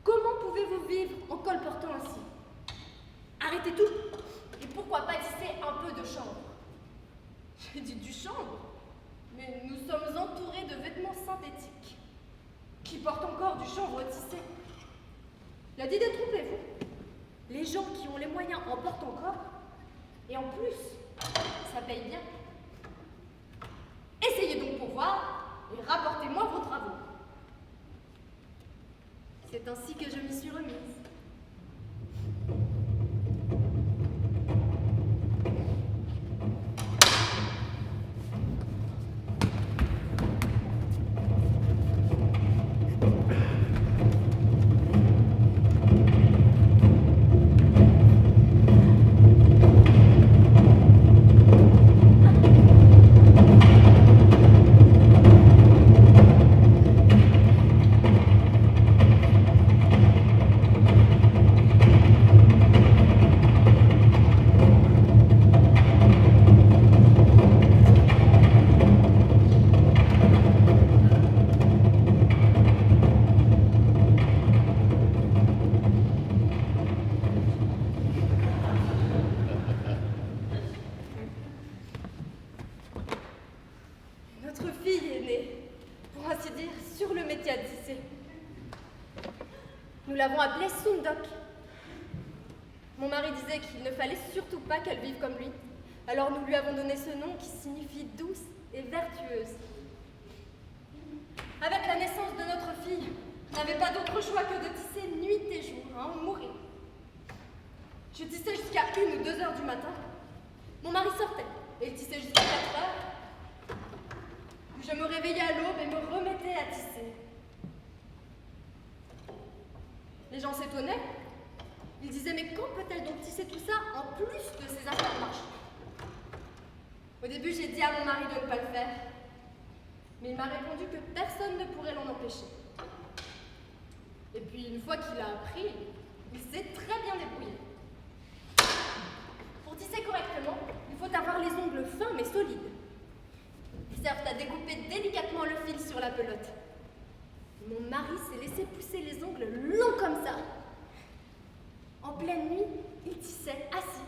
comment pouvez-vous vivre en colportant ainsi? Arrêtez tout, et pourquoi pas tisser un peu de chanvre? J'ai dit du chanvre? Mais nous sommes entourés de vêtements synthétiques. Qui portent encore du chanvre tissé? Il a dit détrompez-vous. Les gens qui ont les moyens en portent encore, et en plus, ça paye bien. Essayez donc pour voir, et rapportez-moi vos travaux. C'est ainsi que je m'y suis remise. l'avons appelée Sundok. Mon mari disait qu'il ne fallait surtout pas qu'elle vive comme lui. Alors nous lui avons donné ce nom qui signifie douce et vertueuse. Avec la naissance de notre fille, je n'avais pas d'autre choix que de tisser nuit et jour, hein, ou mourir. Je tissais jusqu'à 1 ou 2 heures du matin. Mon mari sortait et il tissait jusqu'à 4 heures. Puis je me réveillais à l'aube et me remettais à tisser. Les gens s'étonnaient. Ils disaient, mais quand peut-elle donc tisser tout ça en plus de ses affaires de marché? Au début, j'ai dit à mon mari de ne pas le faire. Mais il m'a répondu que personne ne pourrait l'en empêcher. Et puis, une fois qu'il a appris, il s'est très bien débrouillé. Pour tisser correctement, il faut avoir les ongles fins mais solides. Ils servent à découper délicatement le fil sur la pelote. Mon mari s'est laissé pousser les ongles longs comme ça. En pleine nuit, il tissait assis,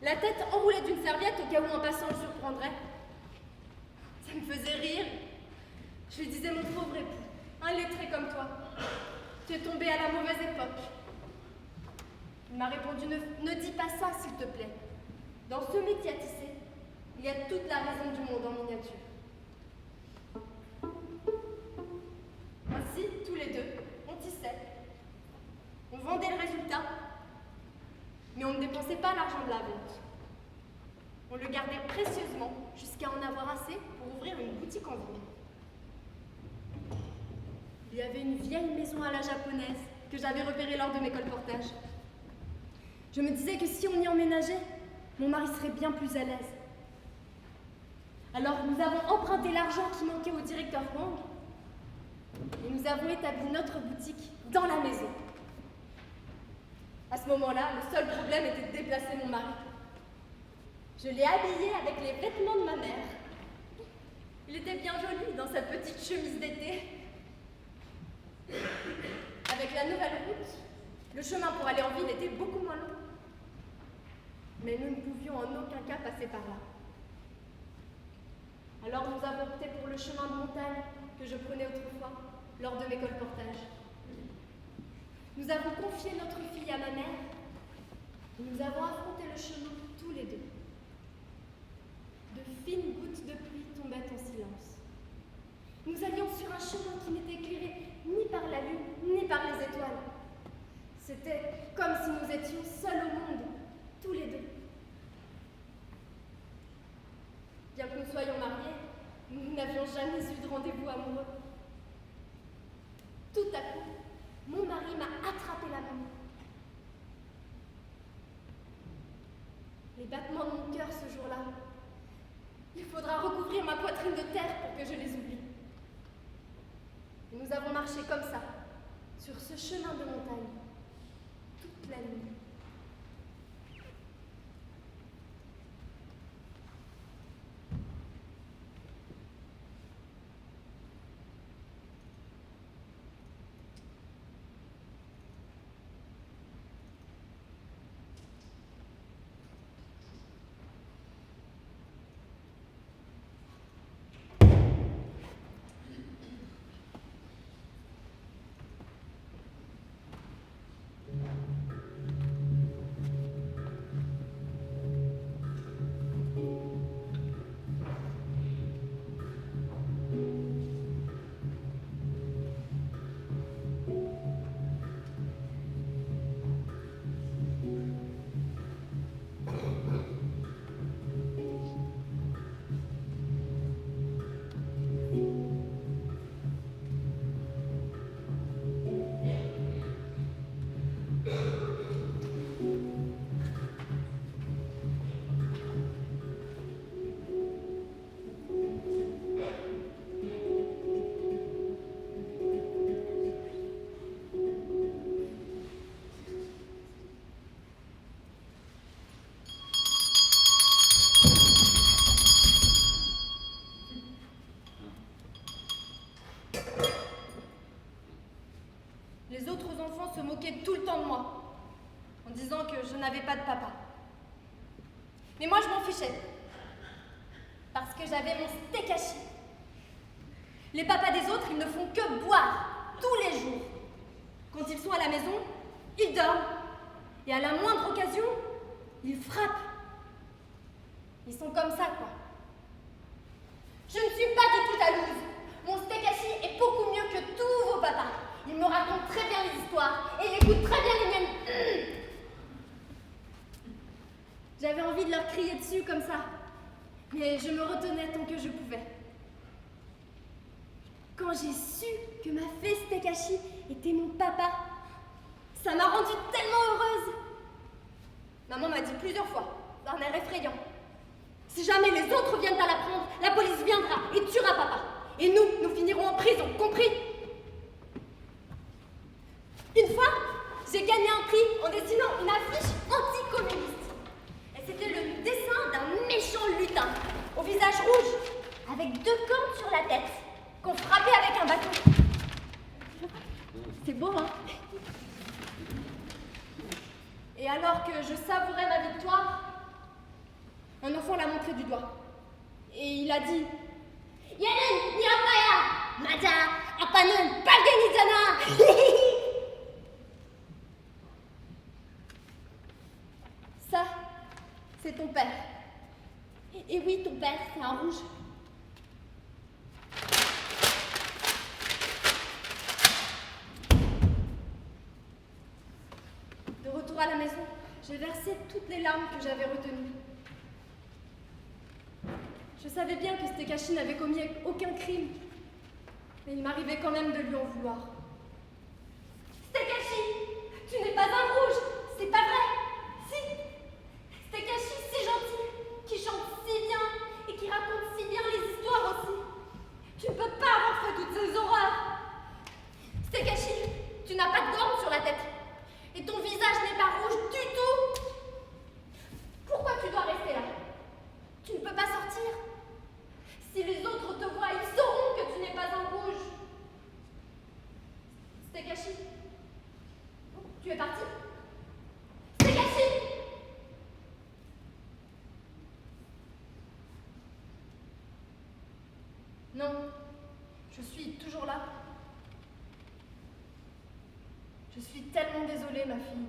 la tête enroulée d'une serviette au cas où un passant le surprendrait. Ça me faisait rire. Je lui disais, mon pauvre époux, un lettré comme toi, tu es tombé à la mauvaise époque. Il m'a répondu, ne dis pas ça, s'il te plaît. Dans ce métier à tisser, il y a toute la raison du monde en miniature. Ainsi, tous les deux, on tissait. On vendait le résultat, mais on ne dépensait pas l'argent de la vente. On le gardait précieusement jusqu'à en avoir assez pour ouvrir une boutique en ville. Il y avait une vieille maison à la japonaise que j'avais repérée lors de mes colportages. Je me disais que si on y emménageait, mon mari serait bien plus à l'aise. Alors nous avons emprunté l'argent qui manquait au directeur Wang et nous avons établi notre boutique dans la maison. À ce moment-là, le seul problème était de déplacer mon mari. Je l'ai habillé avec les vêtements de ma mère. Il était bien joli dans sa petite chemise d'été. Avec la nouvelle route, le chemin pour aller en ville était beaucoup moins long. Mais nous ne pouvions en aucun cas passer par là. Alors nous avons opté pour le chemin de montagne que je prenais autrefois lors de mes colportages. Nous avons confié notre fille à ma mère et nous avons affronté le chemin tous les deux. De fines gouttes de pluie tombaient en silence. Nous allions sur un chemin qui n'était éclairé ni par la lune, ni par les étoiles. C'était comme si nous étions seuls au monde, tous les deux. Bien que nous soyons mariés, nous n'avions jamais eu de rendez-vous amoureux. Tout à coup, mon mari m'a attrapé la main. Les battements de mon cœur ce jour-là, il faudra recouvrir ma poitrine de terre pour que je les oublie. Et nous avons marché comme ça, sur ce chemin de montagne, toute la nuit. Les autres enfants se moquaient tout le temps de moi, en disant que je n'avais pas de papa. Mais moi, je m'en fichais, parce que j'avais mon steak haché. Les papas des autres, ils ne font que boire, tous les jours. Quand ils sont à la maison, Ils dorment. Et à la moindre occasion, ils frappent. Ils sont comme ça, quoi. Je ne suis pas du tout jalouse. Mon steak haché est beaucoup mieux que tous vos papas. Il me raconte très bien les histoires et il écoute très bien les miennes. J'avais envie de leur crier dessus comme ça, mais je me retenais tant que je pouvais. Quand j'ai su que ma fée Stekashi était mon papa, ça m'a rendue tellement heureuse. Maman m'a dit plusieurs fois, d'un air effrayant, si jamais les autres viennent à la prendre, la police viendra et tuera papa. Et nous finirons en prison, compris? Une fois, j'ai gagné un prix en dessinant une affiche anticommuniste. Et c'était le dessin d'un méchant lutin, au visage rouge, avec 2 cornes sur la tête, qu'on frappait avec un bâton. C'est beau, hein? Et alors que je savourais ma victoire, un enfant l'a montré du doigt. Et il a dit « Yanen, Niapaya, Maja, Apanen, Palgenizana !» Ça, c'est ton père. Et oui, ton père, c'est un rouge. De retour à la maison, j'ai versé toutes les larmes que j'avais retenues. Je savais bien que Stekashi n'avait commis aucun crime, mais il m'arrivait quand même de lui en vouloir. Stekashi, tu n'es pas un rouge, c'est pas vrai. Si, Stekashi si gentil, qui chante si bien et qui raconte si bien les histoires aussi. Tu ne peux pas avoir fait toutes ces horreurs. Stekashi, tu n'as pas de cornes sur la tête et ton visage n'est pas rouge du tout. Pourquoi tu dois rester là? Tu ne peux pas sortir. Si les autres te voient, ils sauront que tu n'es pas un rouge. Stekashi, tu es parti? Stekashi! Non, je suis toujours là. Je suis tellement désolée, ma fille.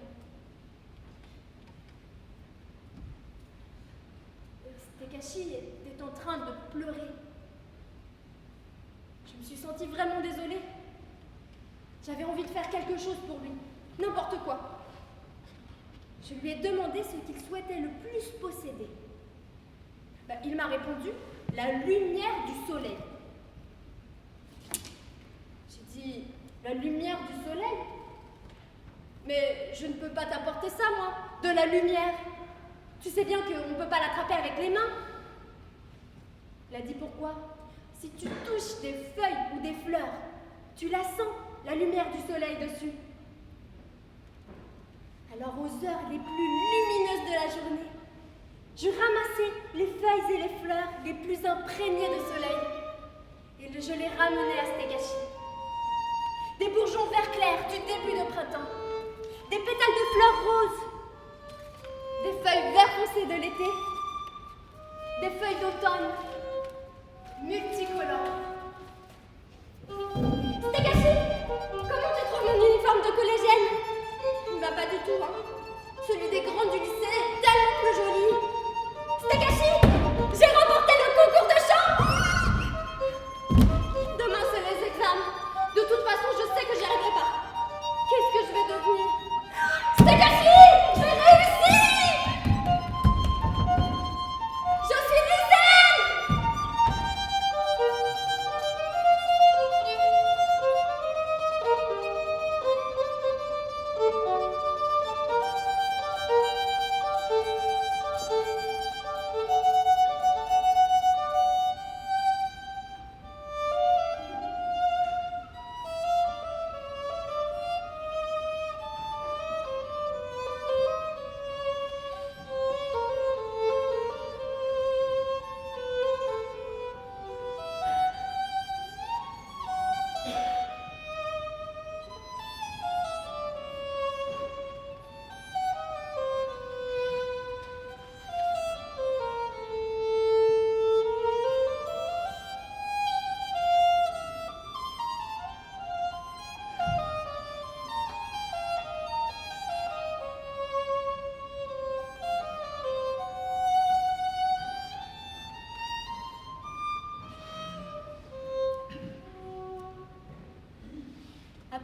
Stekashi était en train de pleurer. Je me suis sentie vraiment désolée. J'avais envie de faire quelque chose pour lui, n'importe quoi. Je lui ai demandé ce qu'il souhaitait le plus posséder. Il m'a répondu, la lumière du soleil. J'ai dit, la lumière du soleil? Mais je ne peux pas t'apporter ça, moi, de la lumière. Tu sais bien qu'on ne peut pas l'attraper avec les mains. Il a dit pourquoi? Si tu touches des feuilles ou des fleurs, tu la sens, la lumière du soleil dessus. Alors aux heures les plus lumineuses de la journée, je ramassais les feuilles et les fleurs les plus imprégnées de soleil et je les ramenais à Stekashi. Des bourgeons vert clair du début de printemps, des pétales de fleurs roses, des feuilles vert foncé de l'été, des feuilles d'automne, multicolores. Stekashi, comment tu trouves mon uniforme de collégienne? Il ne va pas du tout, hein. Celui des grands du lycée est tellement plus joli. Stekashi, j'ai remporté le concours de chant. Demain, c'est les examens. De toute façon, je sais que j'y arriverai pas. Qu'est-ce que je vais devenir? Stekashi, j'ai réussi! Je suis lycéenne!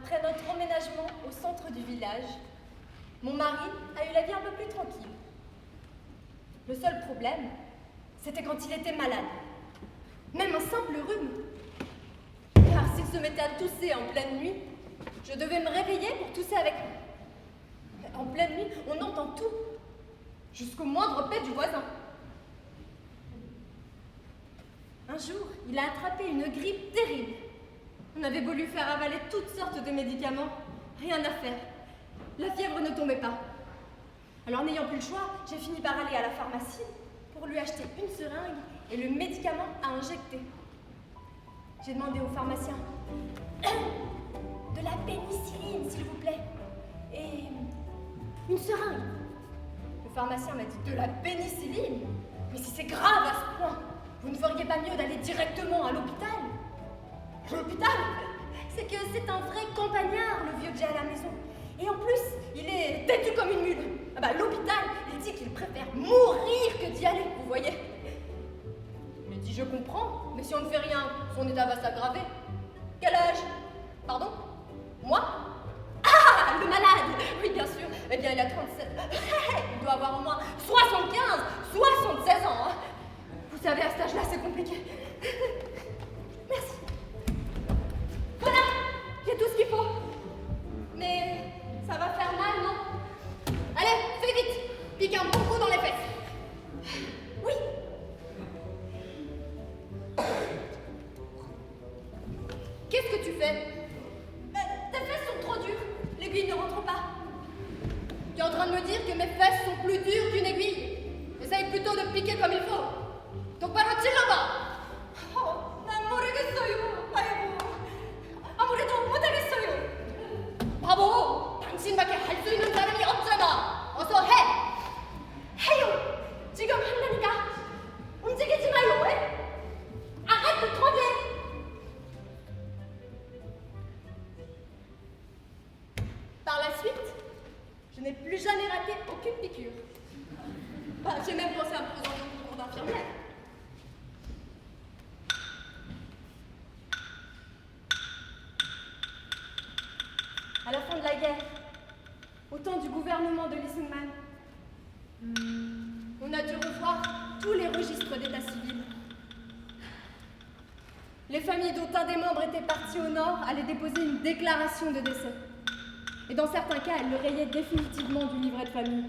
Après notre emménagement au centre du village, mon mari a eu la vie un peu plus tranquille. Le seul problème, c'était quand il était malade. Même un simple rhume. Car s'il se mettait à tousser en pleine nuit, je devais me réveiller pour tousser avec lui. En pleine nuit, on entend tout, jusqu'au moindre pet du voisin. Un jour, il a attrapé une grippe terrible. On avait beau lui faire avaler toutes sortes de médicaments, rien à faire. La fièvre ne tombait pas. Alors, n'ayant plus le choix, j'ai fini par aller à la pharmacie pour lui acheter une seringue et le médicament à injecter. J'ai demandé au pharmacien de la pénicilline, s'il vous plaît, et une seringue. Le pharmacien m'a dit de la pénicilline? Mais si c'est grave à ce point, vous ne feriez pas mieux d'aller directement à l'hôpital? L'hôpital? C'est que c'est un vrai campagnard, le vieux que j'ai à la maison. Et en plus, il est têtu comme une mule. Ah bah, l'hôpital, il dit qu'il préfère mourir que d'y aller, vous voyez. Il dit, je comprends, mais si on ne fait rien, son état va s'aggraver. Quel âge? Pardon? Moi? Ah, le malade! Oui, bien sûr. Eh bien, il a 37. Il doit avoir au moins 75, 76 ans. Hein. Vous savez, à cet âge-là, c'est compliqué. Merci. Voilà, j'ai tout ce qu'il faut. Mais ça va faire mal, non? Allez, fais vite. Pique un bon coup dans les fesses. Oui. Qu'est-ce que tu fais? Tes fesses sont trop dures. L'aiguille ne rentre pas. Tu es en train de me dire que mes fesses sont plus dures qu'une aiguille. Essaye plutôt de piquer comme il faut. Donc, par là-bas. Oh, 아무래도 못하겠어요. 바보, 당신밖에 할 수 있는 사람이 없잖아. 어서 해. 해요. 지금 한다니까. 움직이지 마요. 왜? Arrête de trembler. Par la suite, je n'ai plus jamais raté aucune piqûre. Bah, j'ai même pensé à me présenter au concours d'infirmière. À la fin de la guerre, au temps du gouvernement de Lissenman, on a dû revoir tous les registres d'état civil. Les familles dont un des membres était parti au nord allaient déposer une déclaration de décès. Et dans certains cas, elles le rayaient définitivement du livret de famille.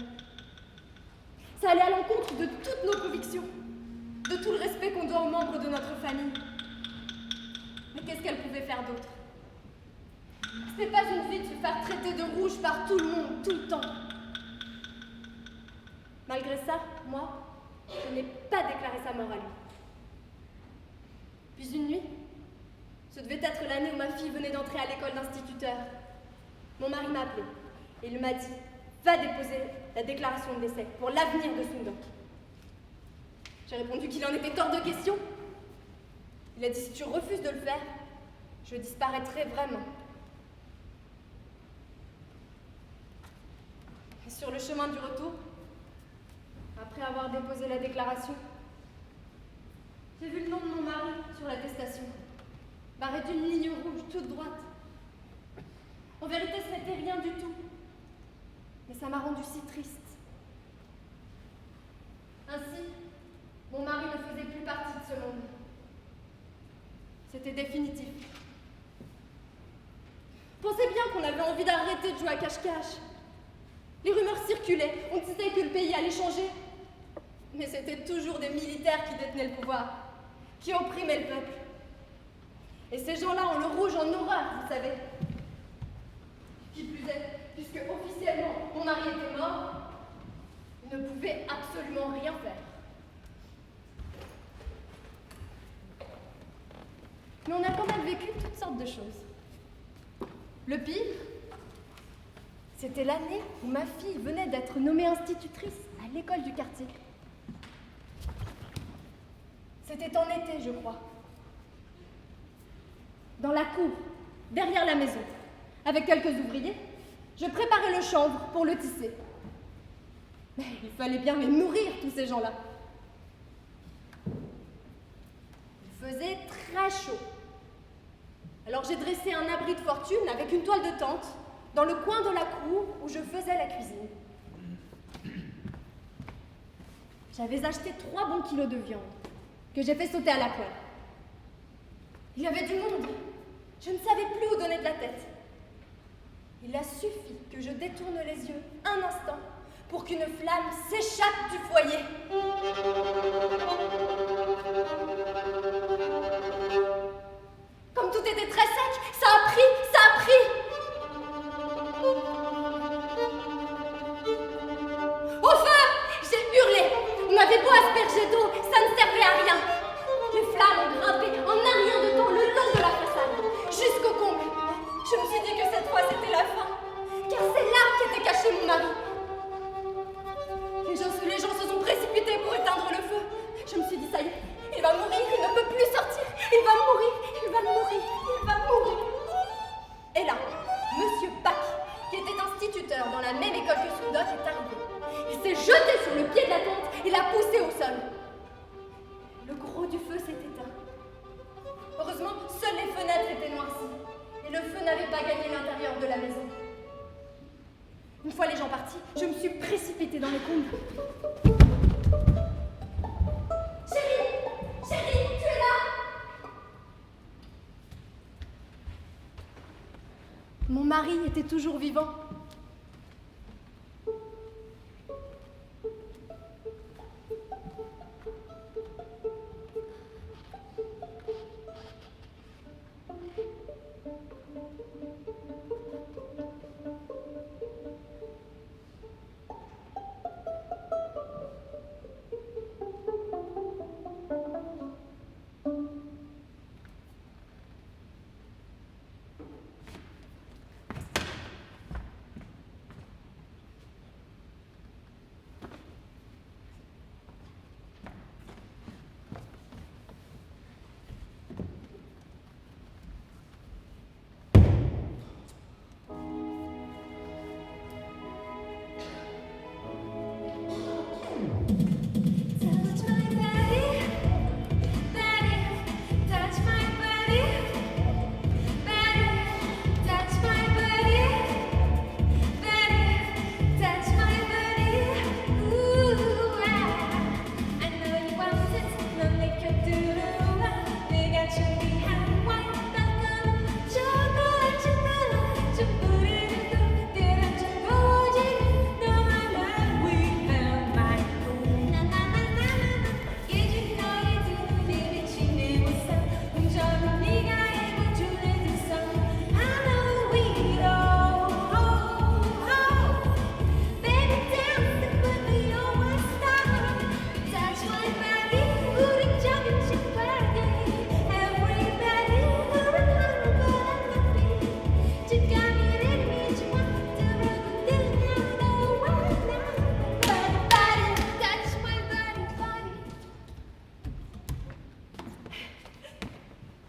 Ça allait à l'encontre de toutes nos convictions, de tout le respect qu'on doit aux membres de notre famille. Mais qu'est-ce qu'elles pouvaient faire d'autre? C'était pas une vie de se faire traiter de rouge par tout le monde, tout le temps. Malgré ça, moi, je n'ai pas déclaré sa mort à lui. Puis une nuit, ce devait être l'année où ma fille venait d'entrer à l'école d'instituteur. Mon mari m'a appelé et il m'a dit « Va déposer la déclaration de décès pour l'avenir de Sundok. » J'ai répondu qu'il en était hors de question. Il a dit « Si tu refuses de le faire, je disparaîtrai vraiment. » Et sur le chemin du retour, après avoir déposé la déclaration, j'ai vu le nom de mon mari sur l'attestation, barré d'une ligne rouge toute droite. En vérité, ce n'était rien du tout, mais ça m'a rendue si triste. Ainsi, mon mari ne faisait plus partie de ce monde. C'était définitif. Pensez bien qu'on avait envie d'arrêter de jouer à cache-cache. Les rumeurs circulaient, on disait que le pays allait changer. Mais c'était toujours des militaires qui détenaient le pouvoir, qui opprimaient le peuple. Et ces gens-là ont le rouge en horreur, vous savez. Qui plus est, puisque officiellement mon mari était mort, il ne pouvait absolument rien faire. Mais on a quand même vécu toutes sortes de choses. Le pire, c'était l'année où ma fille venait d'être nommée institutrice à l'école du quartier. C'était en été, je crois. Dans la cour, derrière la maison, avec quelques ouvriers, je préparais le chanvre pour le tisser. Mais il fallait bien les nourrir, tous ces gens-là. Il faisait très chaud. Alors j'ai dressé un abri de fortune avec une toile de tente dans le coin de la cour où je faisais la cuisine. J'avais acheté 3 bons kilos de viande que j'ai fait sauter à la poêle. Il y avait du monde. Je ne savais plus où donner de la tête. Il a suffi que je détourne les yeux un instant pour qu'une flamme s'échappe du foyer. Comme tout était très sec, ça a pris. Au feu! J'ai hurlé. On avait beau asperger d'eau, ça ne servait à rien. Les flammes ont grimpé en un rien de temps le long de la façade, jusqu'au comble. Je me suis dit que cette fois c'était la fin, car c'est là qu'était caché mon mari. Les gens se sont précipités pour éteindre le feu. Je me suis dit, ça y est, il va mourir, il ne peut plus sortir. Il va mourir. Et là, Monsieur Pack, qui était instituteur dans la même école que Soudok, est arrivé. Il s'est jeté sur le pied de la tente et l'a poussé au sol. Le gros du feu s'est éteint. Heureusement, seules les fenêtres étaient noircies et le feu n'avait pas gagné l'intérieur de la maison. Une fois les gens partis, je me suis précipitée dans les combles. Chérie, tu es là? Mon mari était toujours vivant.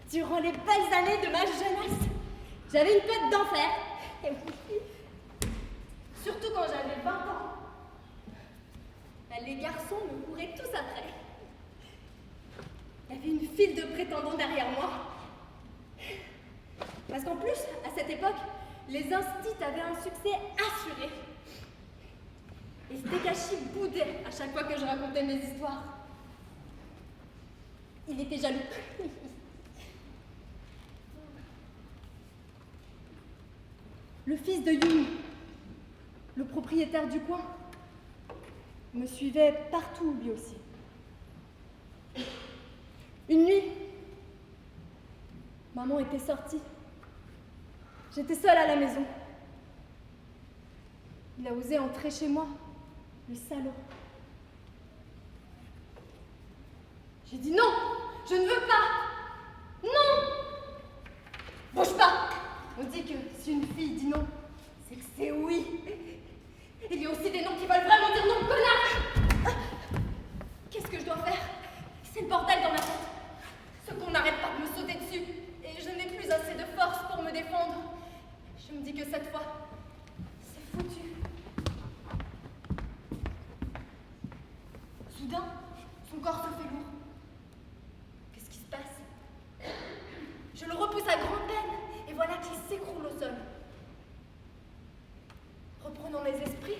Durant les belles années de ma jeunesse, j'avais une pète d'enfer. Surtout quand j'avais 20 ans. Les garçons me couraient tous après. Il y avait une file de prétendants derrière moi. Parce qu'en plus, à cette époque, les instits avaient un succès assuré. Et Stekashi boudait à chaque fois que je racontais mes histoires. Il était jaloux. Le fils de Yumi, le propriétaire du coin, me suivait partout lui aussi. Une nuit, maman était sortie. J'étais seule à la maison. Il a osé entrer chez moi, le salaud. J'ai dit non, je ne veux pas. Non. Bouge pas. On dit que si une fille dit non, c'est que c'est oui. Il y a aussi des noms qui veulent vraiment dire non, connard. Qu'est-ce que je dois faire? C'est le bordel dans ma tête. Ce qu'on n'arrête pas de me sauter dessus. Et je n'ai plus assez de force pour me défendre. Je me dis que cette fois, c'est foutu. Soudain, son corps se fait lourd. Qu'est-ce qui se passe? Je le repousse à grand-peine. voilà qu'il s'écroule au sol. Reprenant mes esprits,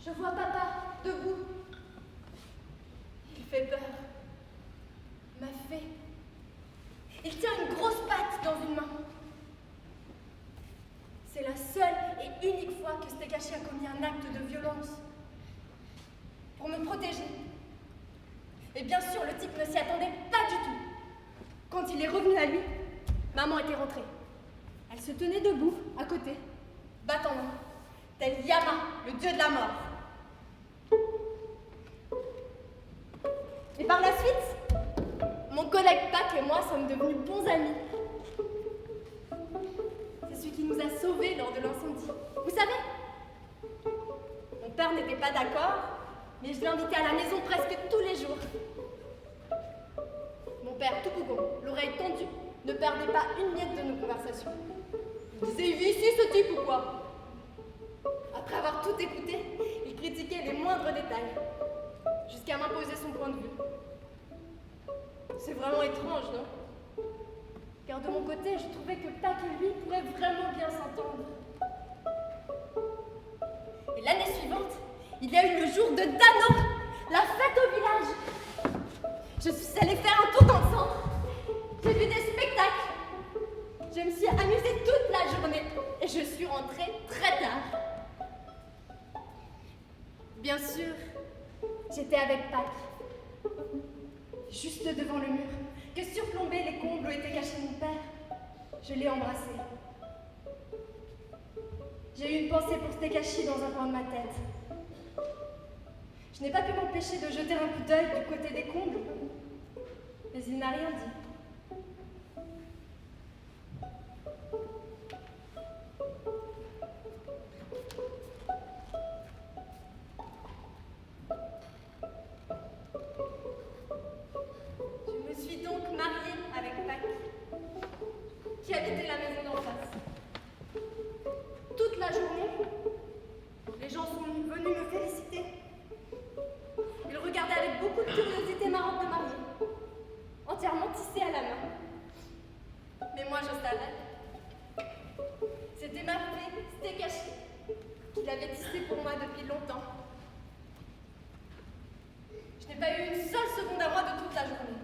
je vois papa debout. Il fait peur. M'a fait. Il tient une grosse patte dans une main. C'est la seule et unique fois que Stekashi a commis un acte de violence. Pour me protéger. Et bien sûr, le type ne s'y attendait pas du tout. Quand il est revenu à lui, maman était rentrée. Elle se tenait debout, à côté, batte en main, tel Yama, le dieu de la mort. Et par la suite, mon collègue Pac et moi sommes devenus bons amis. C'est celui qui nous a sauvés lors de l'incendie. Vous savez, mon père n'était pas d'accord, mais je l'invitais à la maison presque tous les jours. Mon père, tout bougon, l'oreille tendue, ne perdait pas une miette de nos conversations. Il disait, il vit ici ce type ou quoi? Après avoir tout écouté, il critiquait les moindres détails, jusqu'à m'imposer son point de vue. C'est vraiment étrange, non? Car de mon côté, je trouvais que Pac et lui pourraient vraiment bien s'entendre. Et l'année suivante, il y a eu le jour de Dano, la fête au village. Je suis allée faire un tour dans le centre. J'ai vu des spectacles. Je me suis amusée toute la journée et je suis rentrée très tard. Bien sûr, j'étais avec Pac, juste devant le mur, que surplombaient les combles où était caché mon père. Je l'ai embrassé. J'ai eu une pensée pour Stekashi dans un coin de ma tête. Je n'ai pas pu m'empêcher de jeter un coup d'œil du côté des combles, mais il n'a rien dit. Je me suis donc mariée avec Pac, qui habitait la maison d'en face. Toute la journée, les gens sont venus me féliciter. Ils regardaient avec beaucoup de curiosité ma robe de mariée, entièrement tissée à la main. Mais moi, je savais. C'était ma fée, Stekashi, qui l'avait tissée pour moi depuis longtemps. Je n'ai pas eu une seule seconde à moi de toute la journée.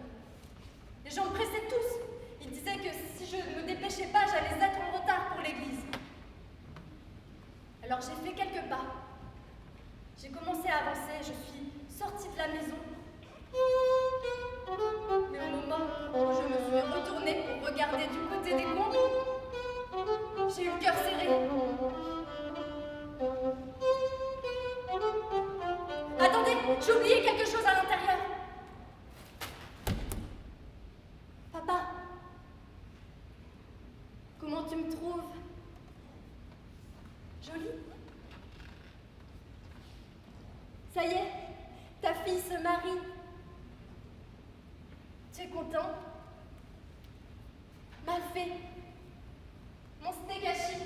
Les gens me pressaient tous. Ils disaient que si je ne me dépêchais pas, j'allais être en retard pour l'église. Alors j'ai fait quelques pas. J'ai commencé à avancer, je suis sortie de la maison. Mais au moment où je me suis retournée pour regarder du côté des combles, j'ai eu le cœur serré. Attendez, j'ai oublié quelque chose à l'intérieur. Papa, comment tu me trouves? Jolie? Ça y est, ta fille se marie. Tu es content? Ma fée, mon Stekashi.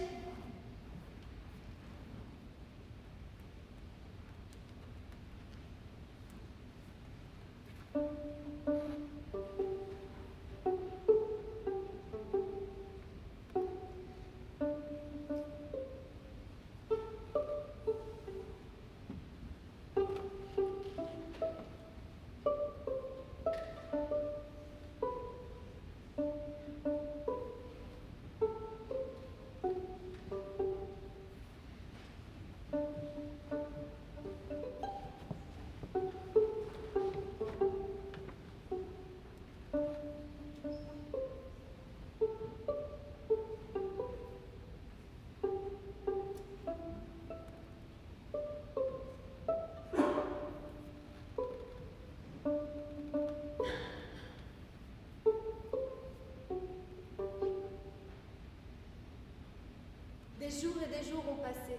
Des jours et des jours ont passé.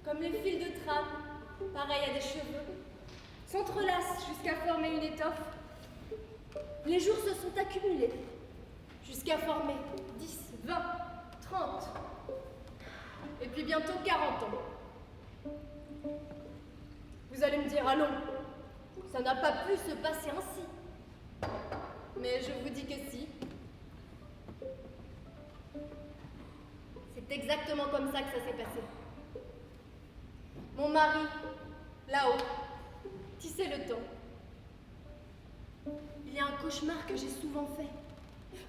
Comme les fils de trame, pareils à des cheveux, s'entrelacent jusqu'à former une étoffe. Les jours se sont accumulés, jusqu'à former 10, 20, 30, et puis bientôt 40 ans. Vous allez me dire, allons, ça n'a pas pu se passer ainsi. Mais je vous dis que si. exactement comme ça que ça s'est passé. Mon mari, là-haut, tissait le temps. Il y a un cauchemar que j'ai souvent fait.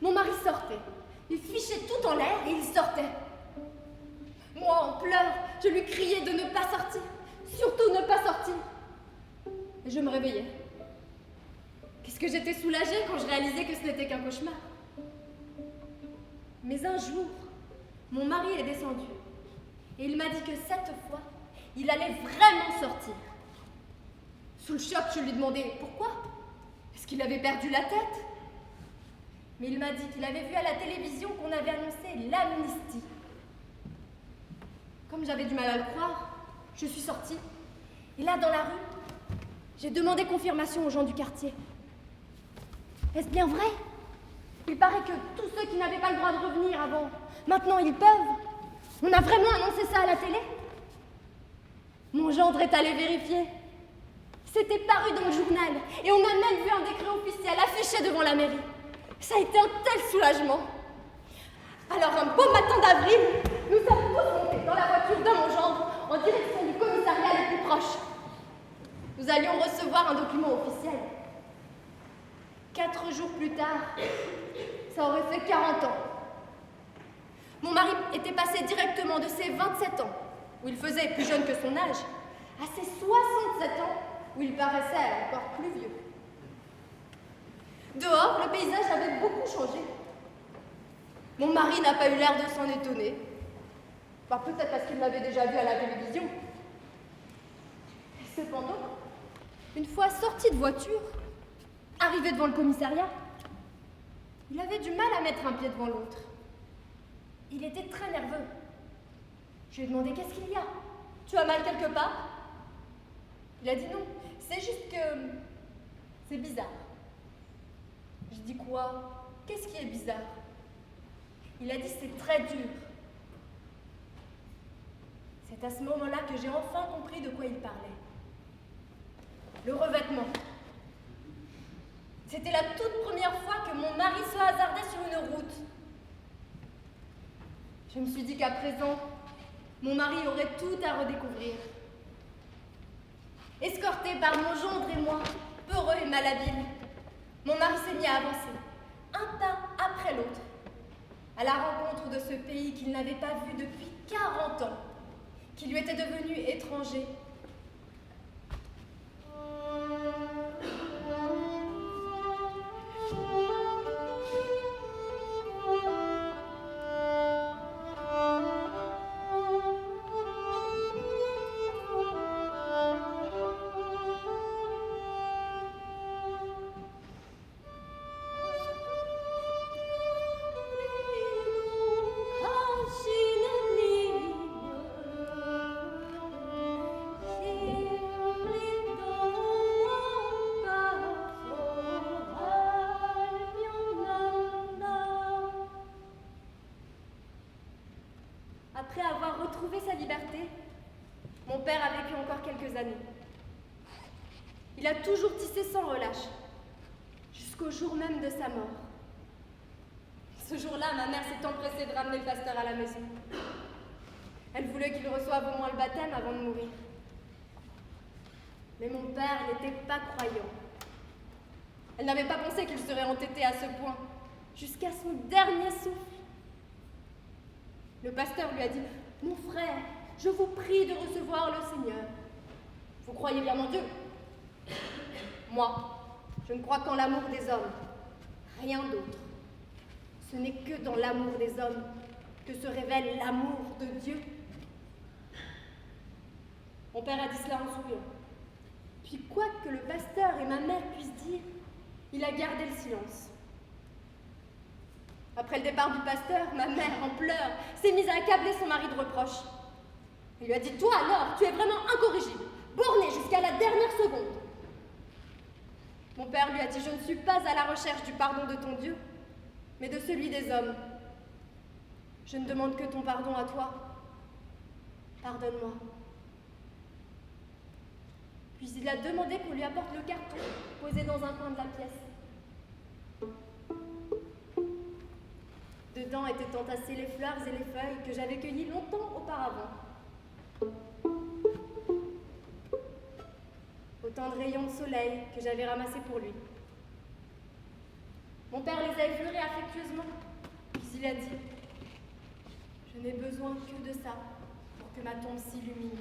Mon mari sortait. Il fichait tout en l'air et il sortait. Moi, en pleurs, je lui criais de ne pas sortir. Surtout ne pas sortir. Et je me réveillais. Qu'est-ce que j'étais soulagée quand je réalisais que ce n'était qu'un cauchemar. Mais un jour, mon mari est descendu. Et il m'a dit que cette fois, il allait vraiment sortir. Sous le choc, je lui demandais pourquoi. Est-ce qu'il avait perdu la tête? Mais il m'a dit qu'il avait vu à la télévision qu'on avait annoncé l'amnistie. Comme j'avais du mal à le croire, je suis sortie. Et là, dans la rue, j'ai demandé confirmation aux gens du quartier. Est-ce bien vrai? Il paraît que tous ceux qui n'avaient pas le droit de revenir avant, maintenant ils peuvent. On a vraiment annoncé ça à la télé? Mon gendre est allé vérifier. C'était paru dans le journal et on a même vu un décret officiel affiché devant la mairie. Ça a été un tel soulagement. Alors un beau matin d'avril, nous sommes tous montés dans la voiture de mon gendre en direction du commissariat le plus proche. Nous allions recevoir un document officiel. 4 jours plus tard, ça aurait fait 40 ans. Mon mari était passé directement de ses 27 ans, où il faisait plus jeune que son âge, à ses 67 ans, où il paraissait encore plus vieux. Dehors, le paysage avait beaucoup changé. Mon mari n'a pas eu l'air de s'en étonner. Enfin, peut-être parce qu'il m'avait déjà vu à la télévision. Et cependant, une fois sorti de voiture, arrivé devant le commissariat, il avait du mal à mettre un pied devant l'autre. Il était très nerveux. Je lui ai demandé: qu'est-ce qu'il y a? Tu as mal quelque part? Il a dit non, c'est juste que c'est bizarre. Je dis quoi? Qu'est-ce qui est bizarre? Il a dit c'est très dur. C'est à ce moment-là que j'ai enfin compris de quoi il parlait. Le revêtement. C'était la toute première fois que mon mari se hasardait sur une route. Je me suis dit qu'à présent, mon mari aurait tout à redécouvrir. Escorté par mon gendre et moi, peureux et malhabiles, mon mari s'est mis à avancer, un pas après l'autre, à la rencontre de ce pays qu'il n'avait pas vu depuis 40 ans, qui lui était devenu étranger. Après avoir retrouvé sa liberté, mon père a vécu encore quelques années. Il a toujours tissé sans relâche, jusqu'au jour même de sa mort. Ce jour-là, ma mère s'est empressée de ramener le pasteur à la maison. Elle voulait qu'il reçoive au moins le baptême avant de mourir. Mais mon père n'était pas croyant. Elle n'avait pas pensé qu'il serait entêté à ce point, jusqu'à son dernier souffle. Le pasteur lui a dit: mon frère, je vous prie de recevoir le Seigneur. Vous croyez bien en Dieu? Moi, je ne crois qu'en l'amour des hommes, rien d'autre. Ce n'est que dans l'amour des hommes que se révèle l'amour de Dieu. Mon père a dit cela en souriant. Puis quoi que le pasteur et ma mère puissent dire, il a gardé le silence. Après le départ du pasteur, ma mère, en pleurs, s'est mise à accabler son mari de reproches. Elle lui a dit: toi alors, tu es vraiment incorrigible, borné jusqu'à la dernière seconde. Mon père lui a dit: je ne suis pas à la recherche du pardon de ton Dieu, mais de celui des hommes. Je ne demande que ton pardon à toi. Pardonne-moi. Puis il a demandé qu'on lui apporte le carton posé dans un coin de la pièce. De Dedans étaient entassées les fleurs et les feuilles que j'avais cueillies longtemps auparavant. Autant de rayons de soleil que j'avais ramassés pour lui. Mon père les a effleurés affectueusement, puis il a dit « Je n'ai besoin que de ça pour que ma tombe s'illumine.